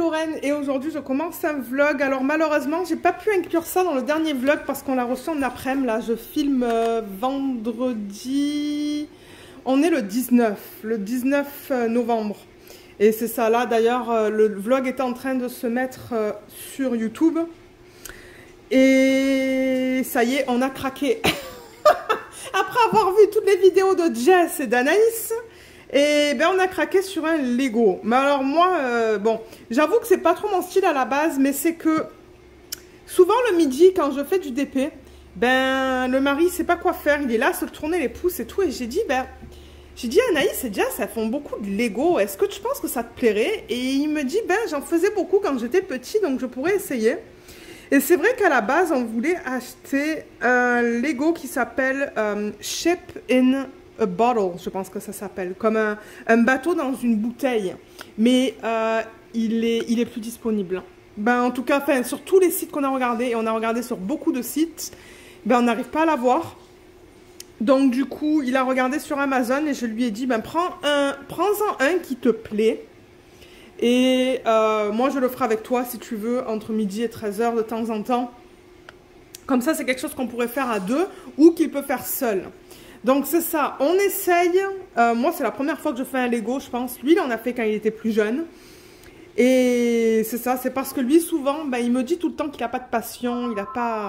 Lorraine et aujourd'hui je commence un vlog. Alors malheureusement j'ai pas pu inclure ça dans le dernier vlog parce qu'on l'a reçu en après-midi. Là je filme vendredi, on est le 19 novembre. Et c'est ça là d'ailleurs, le vlog était en train de se mettre sur YouTube. Et ça y est, on a craqué. Après avoir vu toutes les vidéos de Jess et d'Anaïs, et ben on a craqué sur un Lego. Mais alors moi, bon, j'avoue que c'est pas trop mon style à la base, mais c'est que souvent le midi quand je fais du DP, ben le mari sait pas quoi faire, il est là à se tourner les pouces et tout, et j'ai dit à Anaïs et Jess, elles font beaucoup de Lego, est-ce que tu penses que ça te plairait? Et il me dit, ben j'en faisais beaucoup quand j'étais petit, donc je pourrais essayer. Et c'est vrai qu'à la base, on voulait acheter un Lego qui s'appelle Ship in a Bottle, je pense que ça s'appelle, comme un bateau dans une bouteille. Mais il est plus disponible. Ben, en tout cas, enfin, sur tous les sites qu'on a regardés, et on a regardé sur beaucoup de sites, ben, on n'arrive pas à l'avoir. Donc du coup, il a regardé sur Amazon et je lui ai dit, ben, prends-en un qui te plaît. Et moi, je le ferai avec toi si tu veux, entre midi et 13h de temps en temps. Comme ça, c'est quelque chose qu'on pourrait faire à deux ou qu'il peut faire seul. Donc, c'est ça. On essaye. Moi, c'est la première fois que je fais un Lego, je pense. Lui, il en a fait quand il était plus jeune. Et c'est ça. C'est parce que lui, souvent, ben, il me dit tout le temps qu'il n'a pas de passion. Il n'a pas...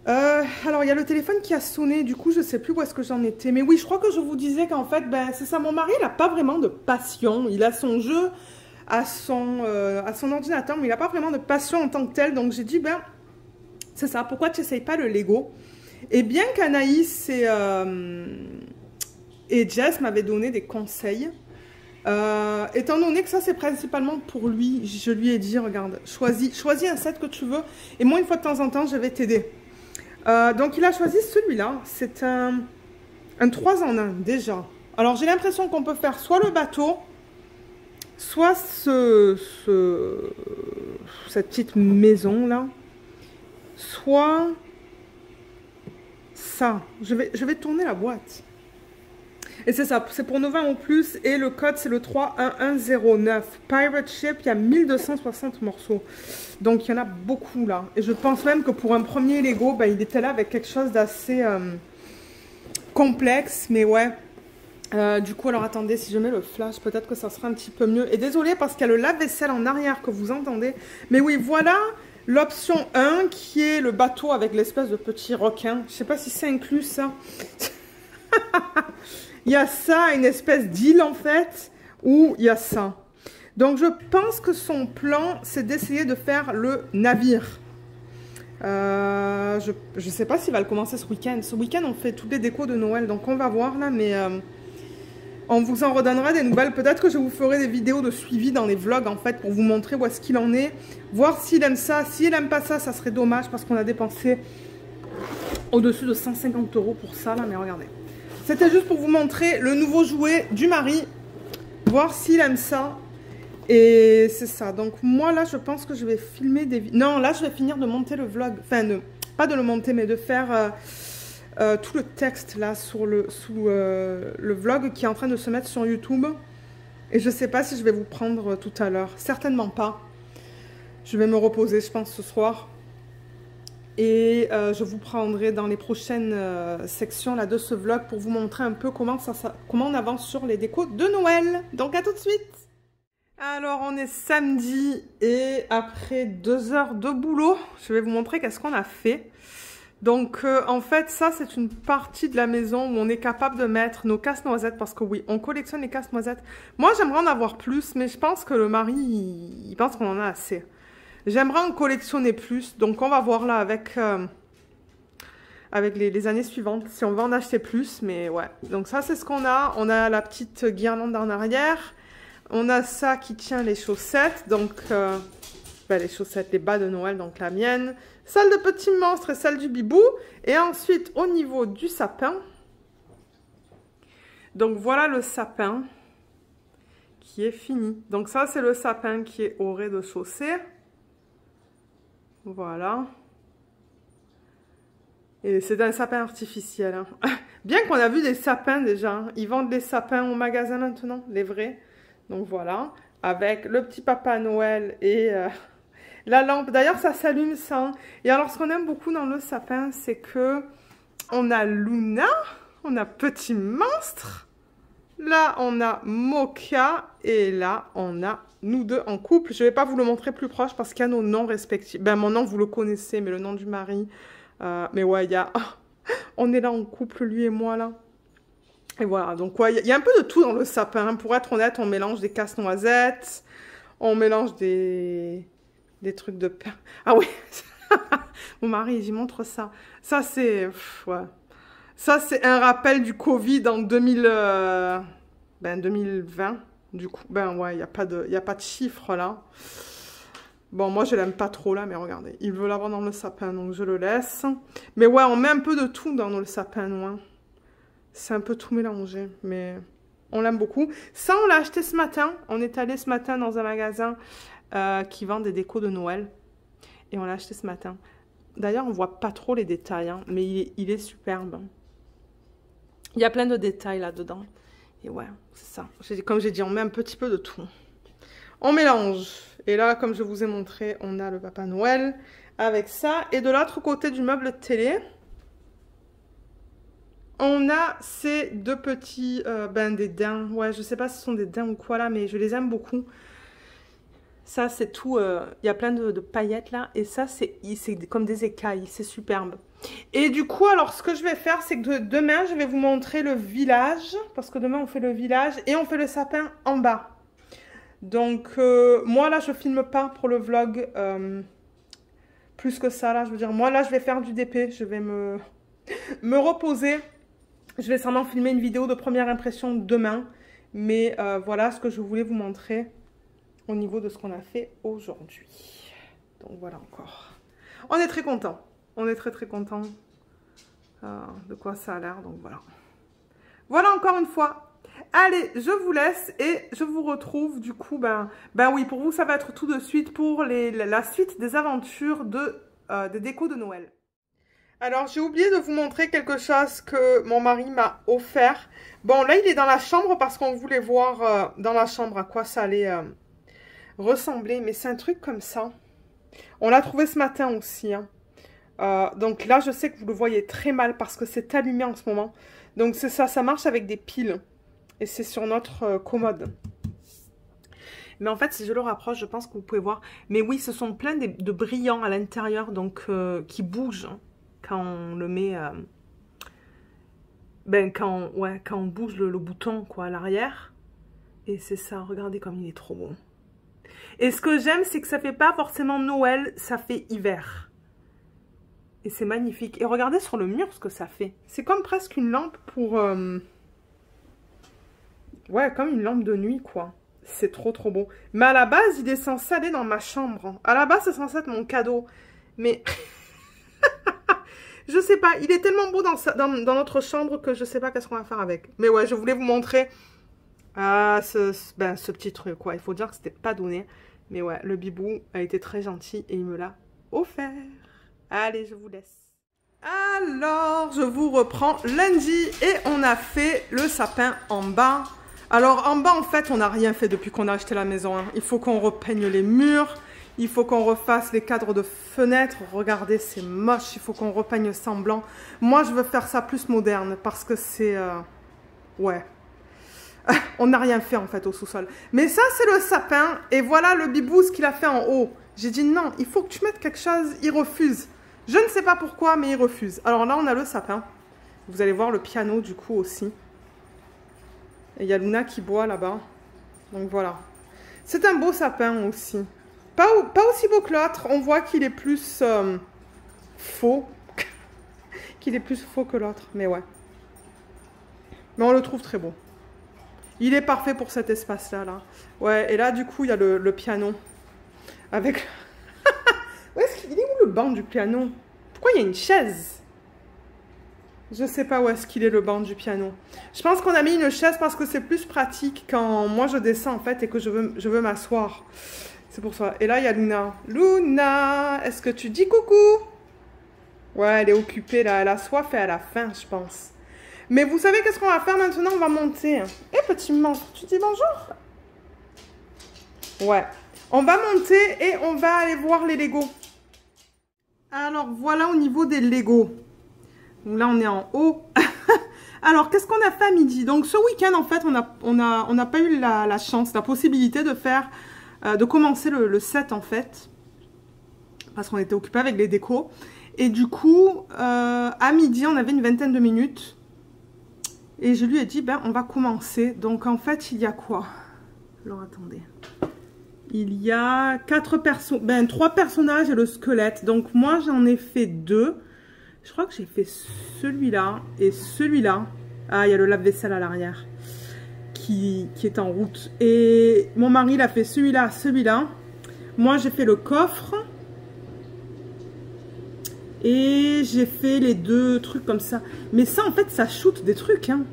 alors, il y a le téléphone qui a sonné. Du coup, je ne sais plus où est-ce que j'en étais. Mais oui, je crois que je vous disais qu'en fait, ben, c'est ça. Mon mari, il n'a pas vraiment de passion. Il a son jeu à son ordinateur, mais il n'a pas vraiment de passion en tant que tel. Donc, j'ai dit, ben... c'est ça, pourquoi tu n'essayes pas le Lego? Et bien qu'Anaïs et Jess m'avaient donné des conseils, étant donné que ça c'est principalement pour lui, je lui ai dit, regarde, choisis un set que tu veux, et moi une fois de temps en temps je vais t'aider. Donc il a choisi celui-là, c'est un 3 en 1 déjà. Alors j'ai l'impression qu'on peut faire soit le bateau, soit cette petite maison là, soit ça. Je vais tourner la boîte. Et c'est ça, c'est pour nos 20 ou plus. Et le code, c'est le 31109. Pirate Ship, il y a 1260 morceaux. Donc, il y en a beaucoup là. Et je pense même que pour un premier Lego, ben, il était là avec quelque chose d'assez complexe. Mais ouais. Du coup, alors attendez, si je mets le flash, peut-être que ça sera un petit peu mieux. Et désolé parce qu'il y a le lave-vaisselle en arrière que vous entendez. Mais oui, voilà l'option 1 qui est le bateau avec l'espèce de petit requin. Je ne sais pas si c'est inclus ça. Il y a ça, une espèce d'île en fait, où il y a ça. Donc je pense que son plan, c'est d'essayer de faire le navire. Je ne sais pas s'il va le commencer ce week-end. Ce week-end, on fait toutes les décos de Noël, donc on va voir là, mais... on vous en redonnera des nouvelles. Peut-être que je vous ferai des vidéos de suivi dans les vlogs, en fait, pour vous montrer où est-ce qu'il en est. Voir s'il aime ça. S'il n'aime pas ça, ça serait dommage, parce qu'on a dépensé au-dessus de 150 € pour ça, là. Mais regardez. C'était juste pour vous montrer le nouveau jouet du mari. Voir s'il aime ça. Et c'est ça. Donc, moi, là, je pense que je vais filmer des vidéos. Non, là, je vais finir de monter le vlog. Enfin, pas de le monter, mais de faire... tout le texte là sous le vlog qui est en train de se mettre sur YouTube. Et je sais pas si je vais vous prendre tout à l'heure. Certainement pas. Je vais me reposer, je pense, ce soir. Et je vous prendrai dans les prochaines sections là, de ce vlog pour vous montrer un peu comment on avance sur les décos de Noël. Donc à tout de suite. Alors on est samedi et après 2 heures de boulot, je vais vous montrer qu'est-ce qu'on a fait. Donc, en fait, ça, c'est une partie de la maison où on est capable de mettre nos casse-noisettes parce que oui, on collectionne les casse-noisettes. Moi, j'aimerais en avoir plus, mais je pense que le mari, il pense qu'on en a assez. J'aimerais en collectionner plus, donc on va voir là avec les années suivantes si on va en acheter plus, mais ouais. Donc ça, c'est ce qu'on a. On a la petite guirlande en arrière. On a ça qui tient les chaussettes, donc... ben, les chaussettes, les bas de Noël, donc la mienne, celle de Petit Monstre et celle du Bibou. Et ensuite, au niveau du sapin, donc voilà le sapin qui est fini. Donc ça, c'est le sapin qui est au rez-de-chaussée. Voilà. Et c'est un sapin artificiel. Hein. Bien qu'on a vu des sapins déjà. Ils vendent des sapins au magasin maintenant, les vrais. Donc voilà. avec le petit Papa Noël et la lampe. D'ailleurs, ça s'allume ça. Hein. Et alors, ce qu'on aime beaucoup dans le sapin, c'est que on a Luna, on a Petit Monstre, là, on a Mocha, et là, on a nous deux en couple. Je ne vais pas vous le montrer plus proche parce qu'il y a nos noms respectifs. Ben, mon nom, vous le connaissez, mais le nom du mari. Mais ouais, il y a... on est là en couple, lui et moi, là. Et voilà, donc ouais, il y a un peu de tout dans le sapin. Pour être honnête, on mélange des casse-noisettes, on mélange des trucs de pain. Ah oui, mon mari, j'y montre ça. Ça, c'est... ouais. Ça, c'est un rappel du Covid en 2020. Du coup, ben ouais, il n'y a pas de chiffres là. Bon, moi, je l'aime pas trop là, mais regardez. Il veut l'avoir dans le sapin, donc je le laisse. Mais ouais, on met un peu de tout dans le sapin, ouais. C'est un peu tout mélangé, mais on l'aime beaucoup. Ça, on l'a acheté ce matin. On est allé ce matin dans un magasin qui vend des décos de Noël. Et on l'a acheté ce matin. D'ailleurs, on voit pas trop les détails, hein, mais il est superbe. Il y a plein de détails là-dedans. Et ouais, c'est ça. Comme j'ai dit, on met un petit peu de tout. On mélange. Et là, comme je vous ai montré, on a le Papa Noël avec ça. Et de l'autre côté du meuble télé... on a ces deux petits, des daims. Ouais, je sais pas si ce sont des daims ou quoi là, mais je les aime beaucoup. Ça, c'est tout. Il y a plein de paillettes là. Et ça, c'est comme des écailles. C'est superbe. Et du coup, alors, ce que je vais faire, c'est que demain, je vais vous montrer le village. Parce que demain, on fait le village et on fait le sapin en bas. Donc, moi, là, je filme pas pour le vlog. Plus que ça, là. Je veux dire, moi, là, je vais faire du DP. Je vais me reposer. Je vais sûrement filmer une vidéo de première impression demain. Mais voilà ce que je voulais vous montrer au niveau de ce qu'on a fait aujourd'hui. Donc voilà encore. On est très content. On est très très content de quoi ça a l'air. Donc voilà. Voilà encore une fois. Allez, je vous laisse et je vous retrouve du coup. Ben oui, pour vous ça va être tout de suite pour la suite des aventures des décos de Noël. Alors, j'ai oublié de vous montrer quelque chose que mon mari m'a offert. Bon, là, il est dans la chambre parce qu'on voulait voir dans la chambre à quoi ça allait ressembler. Mais c'est un truc comme ça. On l'a trouvé ce matin aussi. Hein. Donc là, je sais que vous le voyez très mal parce que c'est allumé en ce moment. Donc c'est ça, ça marche avec des piles. Et c'est sur notre commode. Mais en fait, si je le rapproche, je pense que vous pouvez voir. Mais oui, ce sont plein de brillants à l'intérieur, donc qui bougent. Hein. Quand on le met, quand on bouge le bouton quoi à l'arrière. Et c'est ça, regardez comme il est trop beau. Et ce que j'aime, c'est que ça fait pas forcément Noël, ça fait hiver. Et c'est magnifique. Et regardez sur le mur ce que ça fait. C'est comme presque une lampe pour... ouais, comme une lampe de nuit quoi. C'est trop trop beau. Mais à la base, il est censé aller dans ma chambre. À la base, c'est censé être mon cadeau. Mais... je sais pas, il est tellement beau dans notre chambre que je sais pas qu'est-ce qu'on va faire avec. Mais ouais, je voulais vous montrer ce petit truc, quoi. Il faut dire que c'était pas donné. Mais ouais, le bibou a été très gentil et il me l'a offert. Allez, je vous laisse. Alors, je vous reprends lundi et on a fait le sapin en bas. Alors, en bas, en fait, on n'a rien fait depuis qu'on a acheté la maison. Hein. Il faut qu'on repeigne les murs. Il faut qu'on refasse les cadres de fenêtres. Regardez, c'est moche. Il faut qu'on repeigne ça en blanc. Moi, je veux faire ça plus moderne parce que c'est... ouais. On n'a rien fait, en fait, au sous-sol. Mais ça, c'est le sapin. Et voilà le bibou, ce qu'il a fait en haut. J'ai dit, non, il faut que tu mettes quelque chose. Il refuse. Je ne sais pas pourquoi, mais il refuse. Alors là, on a le sapin. Vous allez voir le piano, du coup, aussi. Et il y a Luna qui boit là-bas. Donc, voilà. C'est un beau sapin aussi. Pas aussi beau que l'autre. On voit qu'il est plus faux. Qu'il est plus faux que l'autre. Mais ouais. Mais on le trouve très beau. Il est parfait pour cet espace-là. Là. Ouais, et là, du coup, il y a le piano. Avec... où est-ce qu'il est où le banc du piano? Pourquoi il y a une chaise? Je sais pas où est-ce qu'il est le banc du piano. Je pense qu'on a mis une chaise parce que c'est plus pratique quand moi je descends en fait et que je veux m'asseoir. C'est pour ça. Et là, il y a Luna. Luna, est-ce que tu dis coucou? Ouais, elle est occupée là. Elle a soif et elle a faim, je pense. Mais vous savez qu'est-ce qu'on va faire maintenant? On va monter. Eh, petit monstre, tu dis bonjour? Ouais. On va monter et on va aller voir les Legos. Alors, voilà au niveau des Legos. Donc là, on est en haut. Alors, qu'est-ce qu'on a fait à midi? Donc, ce week-end, en fait, on n'a pas eu la chance, la possibilité de faire, de commencer le set, en fait. Parce qu'on était occupé avec les décos. Et du coup, à midi, on avait une vingtaine de minutes. Et je lui ai dit, ben, on va commencer. Donc, en fait, il y a quoi? Alors, attendez. Il y a 3 personnages et le squelette. Donc, moi, j'en ai fait 2. Je crois que j'ai fait celui-là et celui-là. Ah, il y a le lave-vaisselle à l'arrière qui est en route. Et mon mari, il a fait celui-là, celui-là. Moi, j'ai fait le coffre. Et j'ai fait les 2 trucs comme ça. Mais ça, en fait, ça shoot des trucs, hein.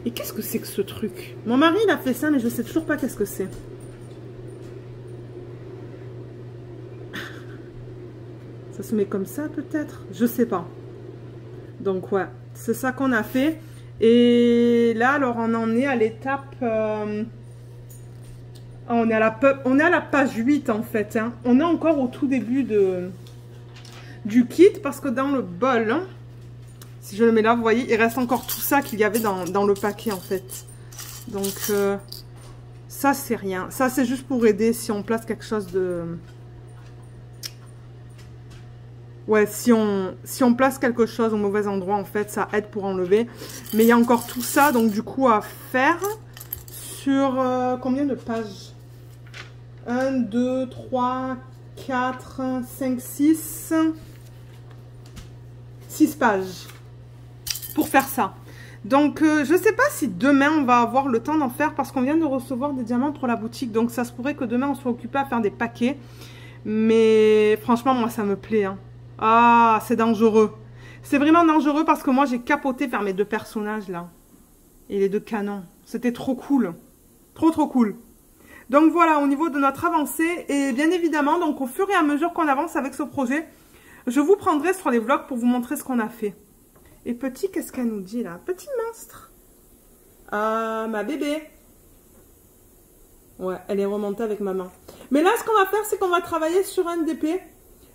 Et qu'est-ce que c'est que ce truc? Mon mari, il a fait ça, mais je sais toujours pas qu'est-ce que c'est. Ça se met comme ça, peut-être? Je sais pas. Donc, ouais, c'est ça qu'on a fait. Et là, alors, on en est à l'étape... on est à la page 8, en fait. Hein. On est encore au tout début du kit, parce que dans le bol, hein, si je le mets là, vous voyez, il reste encore tout ça qu'il y avait dans le paquet, en fait. Donc, ça, c'est rien. Ça, c'est juste pour aider si on place quelque chose de... Ouais, si on place quelque chose au mauvais endroit, en fait, ça aide pour enlever. Mais il y a encore tout ça, donc du coup, à faire sur combien de pages? 1, 2, 3, 4, 5, 6... 6 pages pour faire ça. Donc, je ne sais pas si demain, on va avoir le temps d'en faire parce qu'on vient de recevoir des diamants pour la boutique. Donc, ça se pourrait que demain, on soit occupé à faire des paquets. Mais franchement, moi, ça me plaît, hein. Ah, c'est dangereux. C'est vraiment dangereux parce que moi, j'ai capoté vers mes 2 personnages, là. Et les 2 canons. C'était trop cool. Trop, trop cool. Donc, voilà, au niveau de notre avancée. Et bien évidemment, donc au fur et à mesure qu'on avance avec ce projet, je vous prendrai sur les vlogs pour vous montrer ce qu'on a fait. Et petit, qu'est-ce qu'elle nous dit, là? Petit monstre. Ah, ma bébé. Ouais, elle est remontée avec maman. Mais là, ce qu'on va faire, c'est qu'on va travailler sur un DP.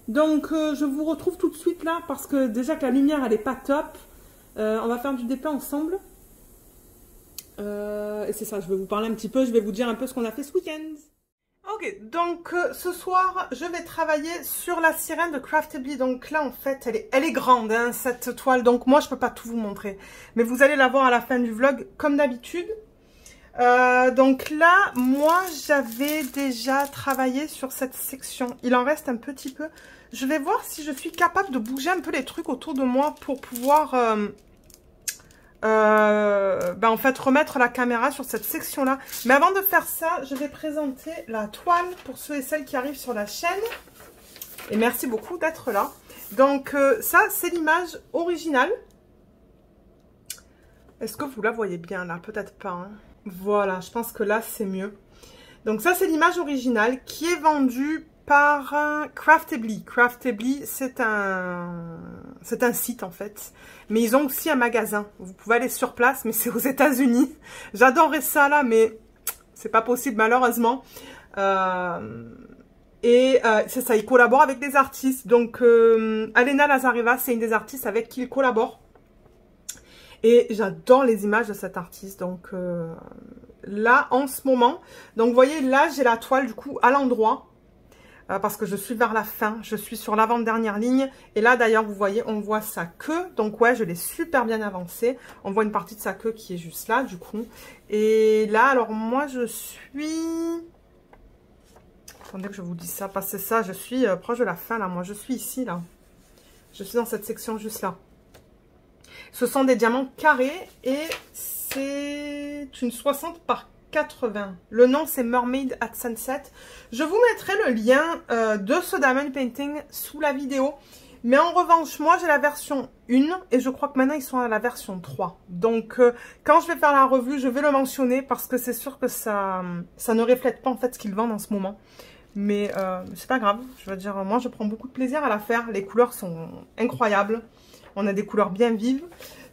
Donc, je vous retrouve tout de suite là, parce que déjà que la lumière, elle n'est pas top. On va faire du DP ensemble. Et c'est ça, je vais vous parler un petit peu, je vais vous dire un peu ce qu'on a fait ce week-end. Ok, donc ce soir, je vais travailler sur la sirène de Craftedly. Donc là, en fait, elle est grande, hein, cette toile. Donc moi, je peux pas tout vous montrer. Mais vous allez la voir à la fin du vlog, comme d'habitude. Donc là, moi, j'avais déjà travaillé sur cette section. Il en reste un petit peu. Je vais voir si je suis capable de bouger un peu les trucs autour de moi pour pouvoir... en fait remettre la caméra sur cette section là, mais avant de faire ça, je vais présenter la toile pour ceux et celles qui arrivent sur la chaîne, et merci beaucoup d'être là. Donc ça, c'est l'image originale. Est-ce que vous la voyez bien là? Peut-être pas, hein. Voilà, je pense que là c'est mieux. Donc ça, c'est l'image originale qui est vendue par Craftedly. Craftedly, c'est un site en fait. Mais ils ont aussi un magasin. Vous pouvez aller sur place, mais c'est aux États-Unis. J'adorerais ça là, mais c'est pas possible malheureusement. C'est ça, ils collaborent avec des artistes. Donc, Alena Lazareva, c'est une des artistes avec qui ils collaborent. Et j'adore les images de cet artiste. Donc, là, en ce moment, donc vous voyez, là, j'ai la toile du coup à l'endroit. Parce que je suis vers la fin, je suis sur l'avant-dernière ligne. Et là, d'ailleurs, vous voyez, on voit sa queue. Donc, ouais, je l'ai super bien avancée. On voit une partie de sa queue qui est juste là, du coup. Et là, alors, moi, je suis... Attendez que je vous dise ça, parce que ça, je suis proche de la fin, là. Moi, je suis ici, là. Je suis dans cette section juste là. Ce sont des diamants carrés et c'est une 60 par 80. Le nom, c'est Mermaid at Sunset. Je vous mettrai le lien de ce diamond painting sous la vidéo. Mais en revanche, moi, j'ai la version 1 et je crois que maintenant, ils sont à la version 3. Donc, quand je vais faire la revue, je vais le mentionner parce que c'est sûr que ça ne reflète pas en fait ce qu'ils vendent en ce moment. Mais c'est pas grave. Je veux dire, moi, je prends beaucoup de plaisir à la faire. Les couleurs sont incroyables. On a des couleurs bien vives.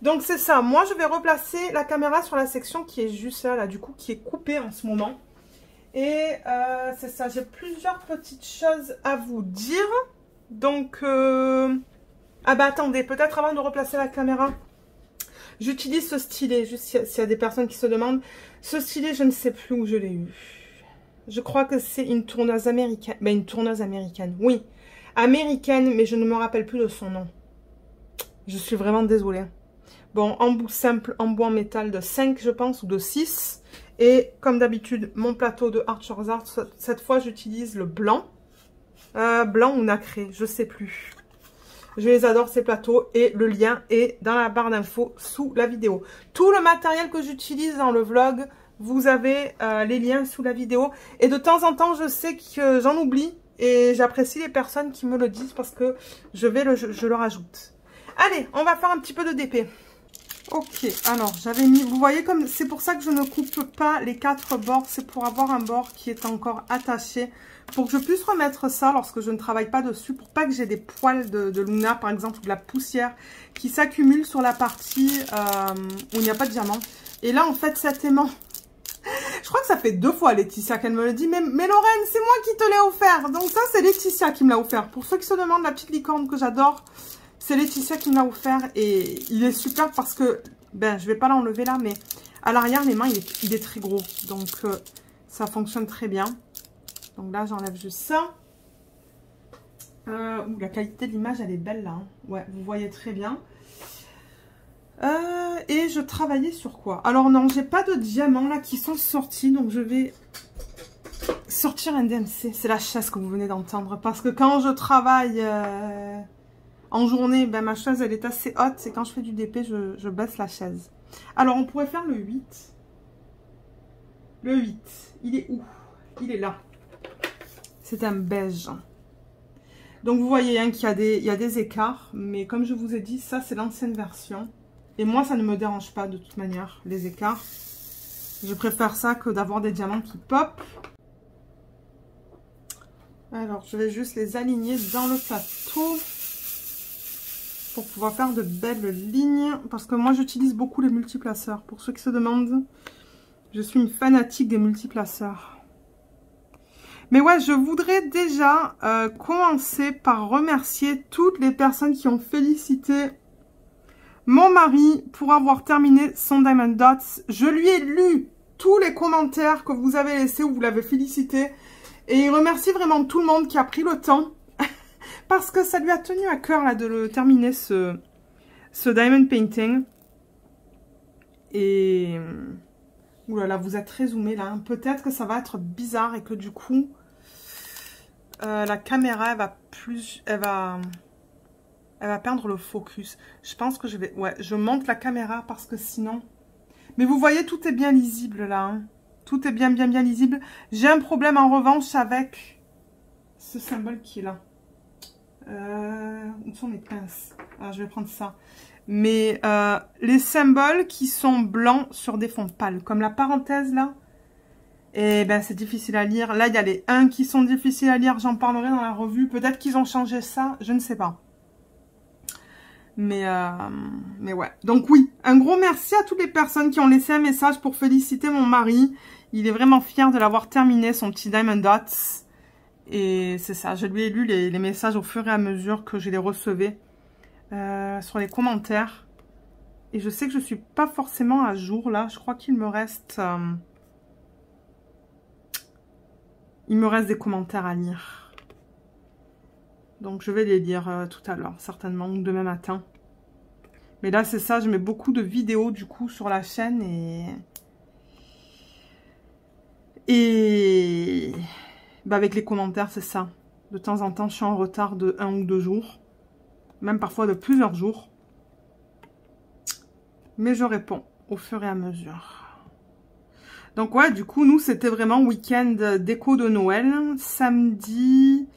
Donc, c'est ça. Moi, je vais replacer la caméra sur la section qui est juste là, du coup, qui est coupée en ce moment. Et c'est ça, j'ai plusieurs petites choses à vous dire. Donc, ah bah attendez, peut-être avant de replacer la caméra, j'utilise ce stylet, juste s'il y a des personnes qui se demandent. Ce stylet, je ne sais plus où je l'ai eu. Je crois que c'est une tourneuse américaine. Ben, une tourneuse américaine, oui. Américaine, mais je ne me rappelle plus de son nom. Je suis vraiment désolée. Bon, embout simple, embout en métal de 5, je pense, ou de 6. Et comme d'habitude, mon plateau de Archer's Art, cette fois, j'utilise le blanc. Blanc ou nacré, je sais plus. Je les adore ces plateaux et le lien est dans la barre d'infos sous la vidéo. Tout le matériel que j'utilise dans le vlog, vous avez les liens sous la vidéo. Et de temps en temps, je sais que j'en oublie et j'apprécie les personnes qui me le disent parce que je le rajoute. Allez, on va faire un petit peu de DP. Ok, alors j'avais mis, vous voyez comme, c'est pour ça que je ne coupe pas les 4 bords, c'est pour avoir un bord qui est encore attaché, pour que je puisse remettre ça lorsque je ne travaille pas dessus, pour pas que j'ai des poils de Luna par exemple, ou de la poussière qui s'accumule sur la partie où il n'y a pas de diamant. Et là en fait cet aimant, je crois que ça fait 2 fois Laetitia qu'elle me le dit, mais Lorraine c'est moi qui te l'ai offert, donc ça c'est Laetitia qui me l'a offert. Pour ceux qui se demandent, la petite licorne que j'adore, c'est Laetitia qui me l'a offert et il est super parce que, ben je vais pas l'enlever là, mais à l'arrière les mains il est très gros, donc ça fonctionne très bien. Donc là j'enlève juste ça. La qualité de l'image elle est belle là, hein. Ouais, vous voyez très bien. Et je travaillais sur quoi? Alors non, j'ai pas de diamants là qui sont sortis, donc je vais sortir un DMC. C'est la chaise que vous venez d'entendre, parce que quand je travaille en journée, ben ma chaise elle est assez haute, et quand je fais du DP, je baisse la chaise. Alors on pourrait faire le 8. Le 8, il est où? Il est là. C'est un beige. Donc vous voyez hein, qu'il y a des écarts, mais comme je vous ai dit, ça c'est l'ancienne version. Et moi ça ne me dérange pas de toute manière, les écarts. Je préfère ça que d'avoir des diamants qui pop. Alors je vais juste les aligner dans le plateau pour pouvoir faire de belles lignes, parce que moi j'utilise beaucoup les multiplaceurs. Pour ceux qui se demandent, je suis une fanatique des multiplaceurs. Mais ouais, je voudrais déjà commencer par remercier toutes les personnes qui ont félicité mon mari pour avoir terminé son Diamond Dots. Je lui ai lu tous les commentaires que vous avez laissés où vous l'avez félicité. Et il remercie vraiment tout le monde qui a pris le temps. Parce que ça lui a tenu à cœur là, de le terminer ce Diamond Painting. Et... ouh là là, vous êtes très zoomé là. Peut-être que ça va être bizarre et que du coup, la caméra, elle va perdre le focus. Je pense que je vais... ouais, je monte la caméra parce que sinon... Mais vous voyez, tout est bien lisible là. Hein. Tout est bien lisible. J'ai un problème en revanche avec ce symbole qui est là. Où sont mes pinces? Alors, je vais prendre ça. Mais les symboles qui sont blancs sur des fonds pâles, comme la parenthèse là, et ben c'est difficile à lire. Là, il y a les 1 qui sont difficiles à lire. J'en parlerai dans la revue. Peut-être qu'ils ont changé ça. Je ne sais pas. Mais ouais. Donc oui, un gros merci à toutes les personnes qui ont laissé un message pour féliciter mon mari. Il est vraiment fier de l'avoir terminé, son petit Diamond Dots. Et c'est ça, je lui ai lu les messages au fur et à mesure que je les recevais sur les commentaires. Et je sais que je ne suis pas forcément à jour là. Je crois qu'il me reste... il me reste des commentaires à lire. Donc je vais les lire tout à l'heure, certainement, ou demain matin. Mais là c'est ça, je mets beaucoup de vidéos du coup sur la chaîne et bah, avec les commentaires c'est ça. De temps en temps je suis en retard de 1 ou 2 jours. Même parfois de plusieurs jours. Mais je réponds au fur et à mesure. Donc ouais, du coup nous c'était vraiment week-end déco de Noël. Samedi...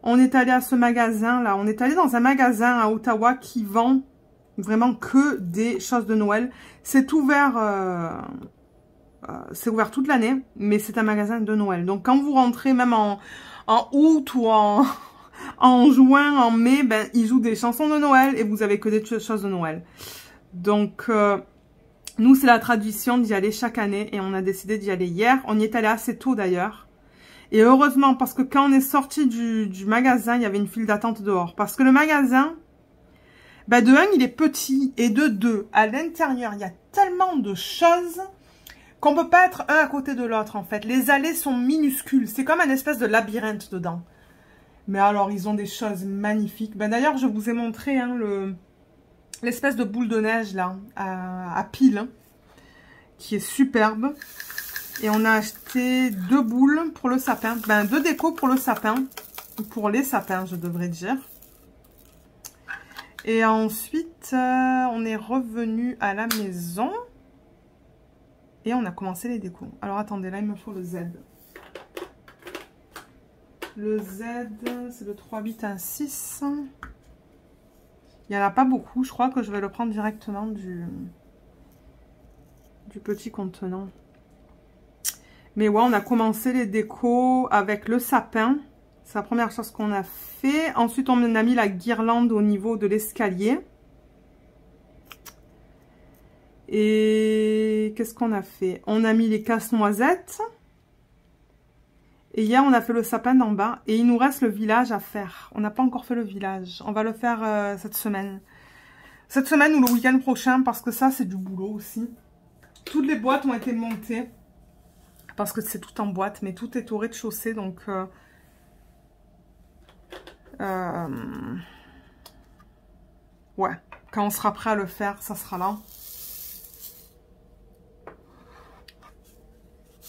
on est allé à ce magasin là, on est allé dans un magasin à Ottawa qui vend vraiment que des choses de Noël. C'est ouvert, toute l'année, mais c'est un magasin de Noël. Donc quand vous rentrez même en août ou en juin, en mai, ben ils jouent des chansons de Noël et vous avez que des choses de Noël. Donc Nous, c'est la tradition d'y aller chaque année et on a décidé d'y aller hier. On y est allé assez tôt d'ailleurs. Et heureusement, parce que quand on est sorti du magasin, il y avait une file d'attente dehors. Parce que le magasin, bah de un, il est petit. Et de deux, à l'intérieur, il y a tellement de choses qu'on peut pas être un à côté de l'autre en fait. Les allées sont minuscules. C'est comme un espèce de labyrinthe dedans. Mais alors, ils ont des choses magnifiques. Ben, d'ailleurs, je vous ai montré hein, l'espèce de boule de neige là, à pile, hein, qui est superbe. Et on a acheté 2 boules pour le sapin. Ben, 2 décos pour le sapin. Pour les sapins, je devrais dire. Et ensuite, on est revenu à la maison. Et on a commencé les décos. Alors, attendez, là, il me faut le Z. Le Z, c'est le 3,8,1,6. Il n'y en a pas beaucoup. Je crois que je vais le prendre directement du petit contenant. Mais ouais, on a commencé les décos avec le sapin. C'est la première chose qu'on a fait. Ensuite, on a mis la guirlande au niveau de l'escalier. Et qu'est-ce qu'on a fait? On a mis les casse-noisettes. Et hier, on a fait le sapin d'en bas. Et il nous reste le village à faire. On n'a pas encore fait le village. On va le faire cette semaine. Cette semaine ou le week-end prochain. Parce que ça, c'est du boulot aussi. Toutes les boîtes ont été montées. Parce que c'est tout en boîte. Mais tout est au rez-de-chaussée. Donc, ouais. Quand on sera prêt à le faire, ça sera là.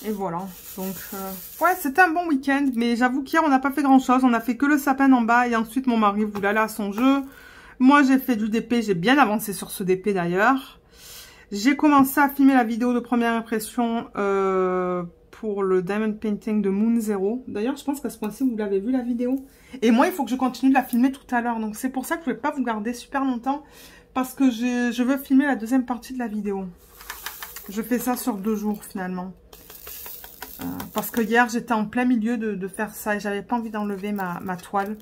Et voilà, donc ouais, c'était un bon week-end, mais j'avoue qu'hier on n'a pas fait grand chose, on a fait que le sapin en bas et ensuite mon mari voulait aller à son jeu. Moi j'ai fait du DP, j'ai bien avancé sur ce DP d'ailleurs. J'ai commencé à filmer la vidéo de première impression pour le Diamond Painting de Moon Zero. D'ailleurs je pense qu'à ce point-ci vous l'avez vu la vidéo. Et moi il faut que je continue de la filmer tout à l'heure, donc c'est pour ça que je ne vais pas vous garder super longtemps, parce que je veux filmer la deuxième partie de la vidéo. Je fais ça sur 2 jours finalement. Parce que hier, j'étais en plein milieu de faire ça et j'avais pas envie d'enlever ma toile.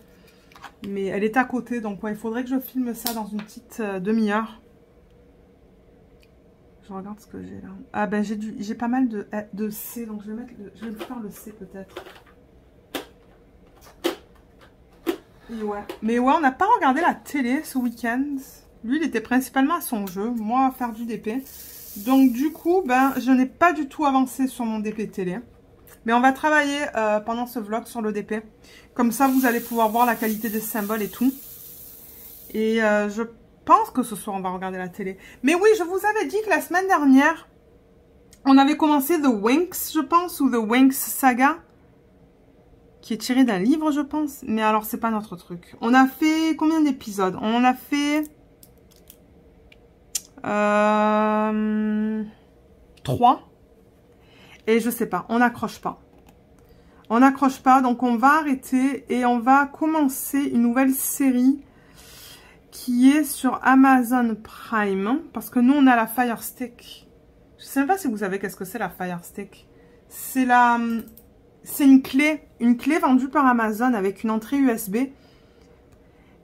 Mais elle est à côté, donc ouais, il faudrait que je filme ça dans une petite demi-heure. Je regarde ce que j'ai là. Ah ben, j'ai pas mal de C, donc je vais faire le C peut-être. Et ouais. Mais ouais, on n'a pas regardé la télé ce week-end. Lui, il était principalement à son jeu, moi à faire du DP. Donc du coup, ben, je n'ai pas du tout avancé sur mon DP télé. Mais on va travailler pendant ce vlog sur le DP. Comme ça, vous allez pouvoir voir la qualité des symboles et tout. Et je pense que ce soir, on va regarder la télé. Mais oui, je vous avais dit que la semaine dernière, on avait commencé The Winx, je pense, ou The Winx Saga. Qui est tiré d'un livre, je pense. Mais alors, c'est pas notre truc. On a fait combien d'épisodes? On a fait... 3. Et je sais pas, on n'accroche pas. On n'accroche pas, donc on va arrêter et on va commencer une nouvelle série qui est sur Amazon Prime. Parce que nous, on a la Fire Stick. Je sais même pas si vous savez qu'est-ce que c'est la Fire Stick. C'est une clé vendue par Amazon avec une entrée USB.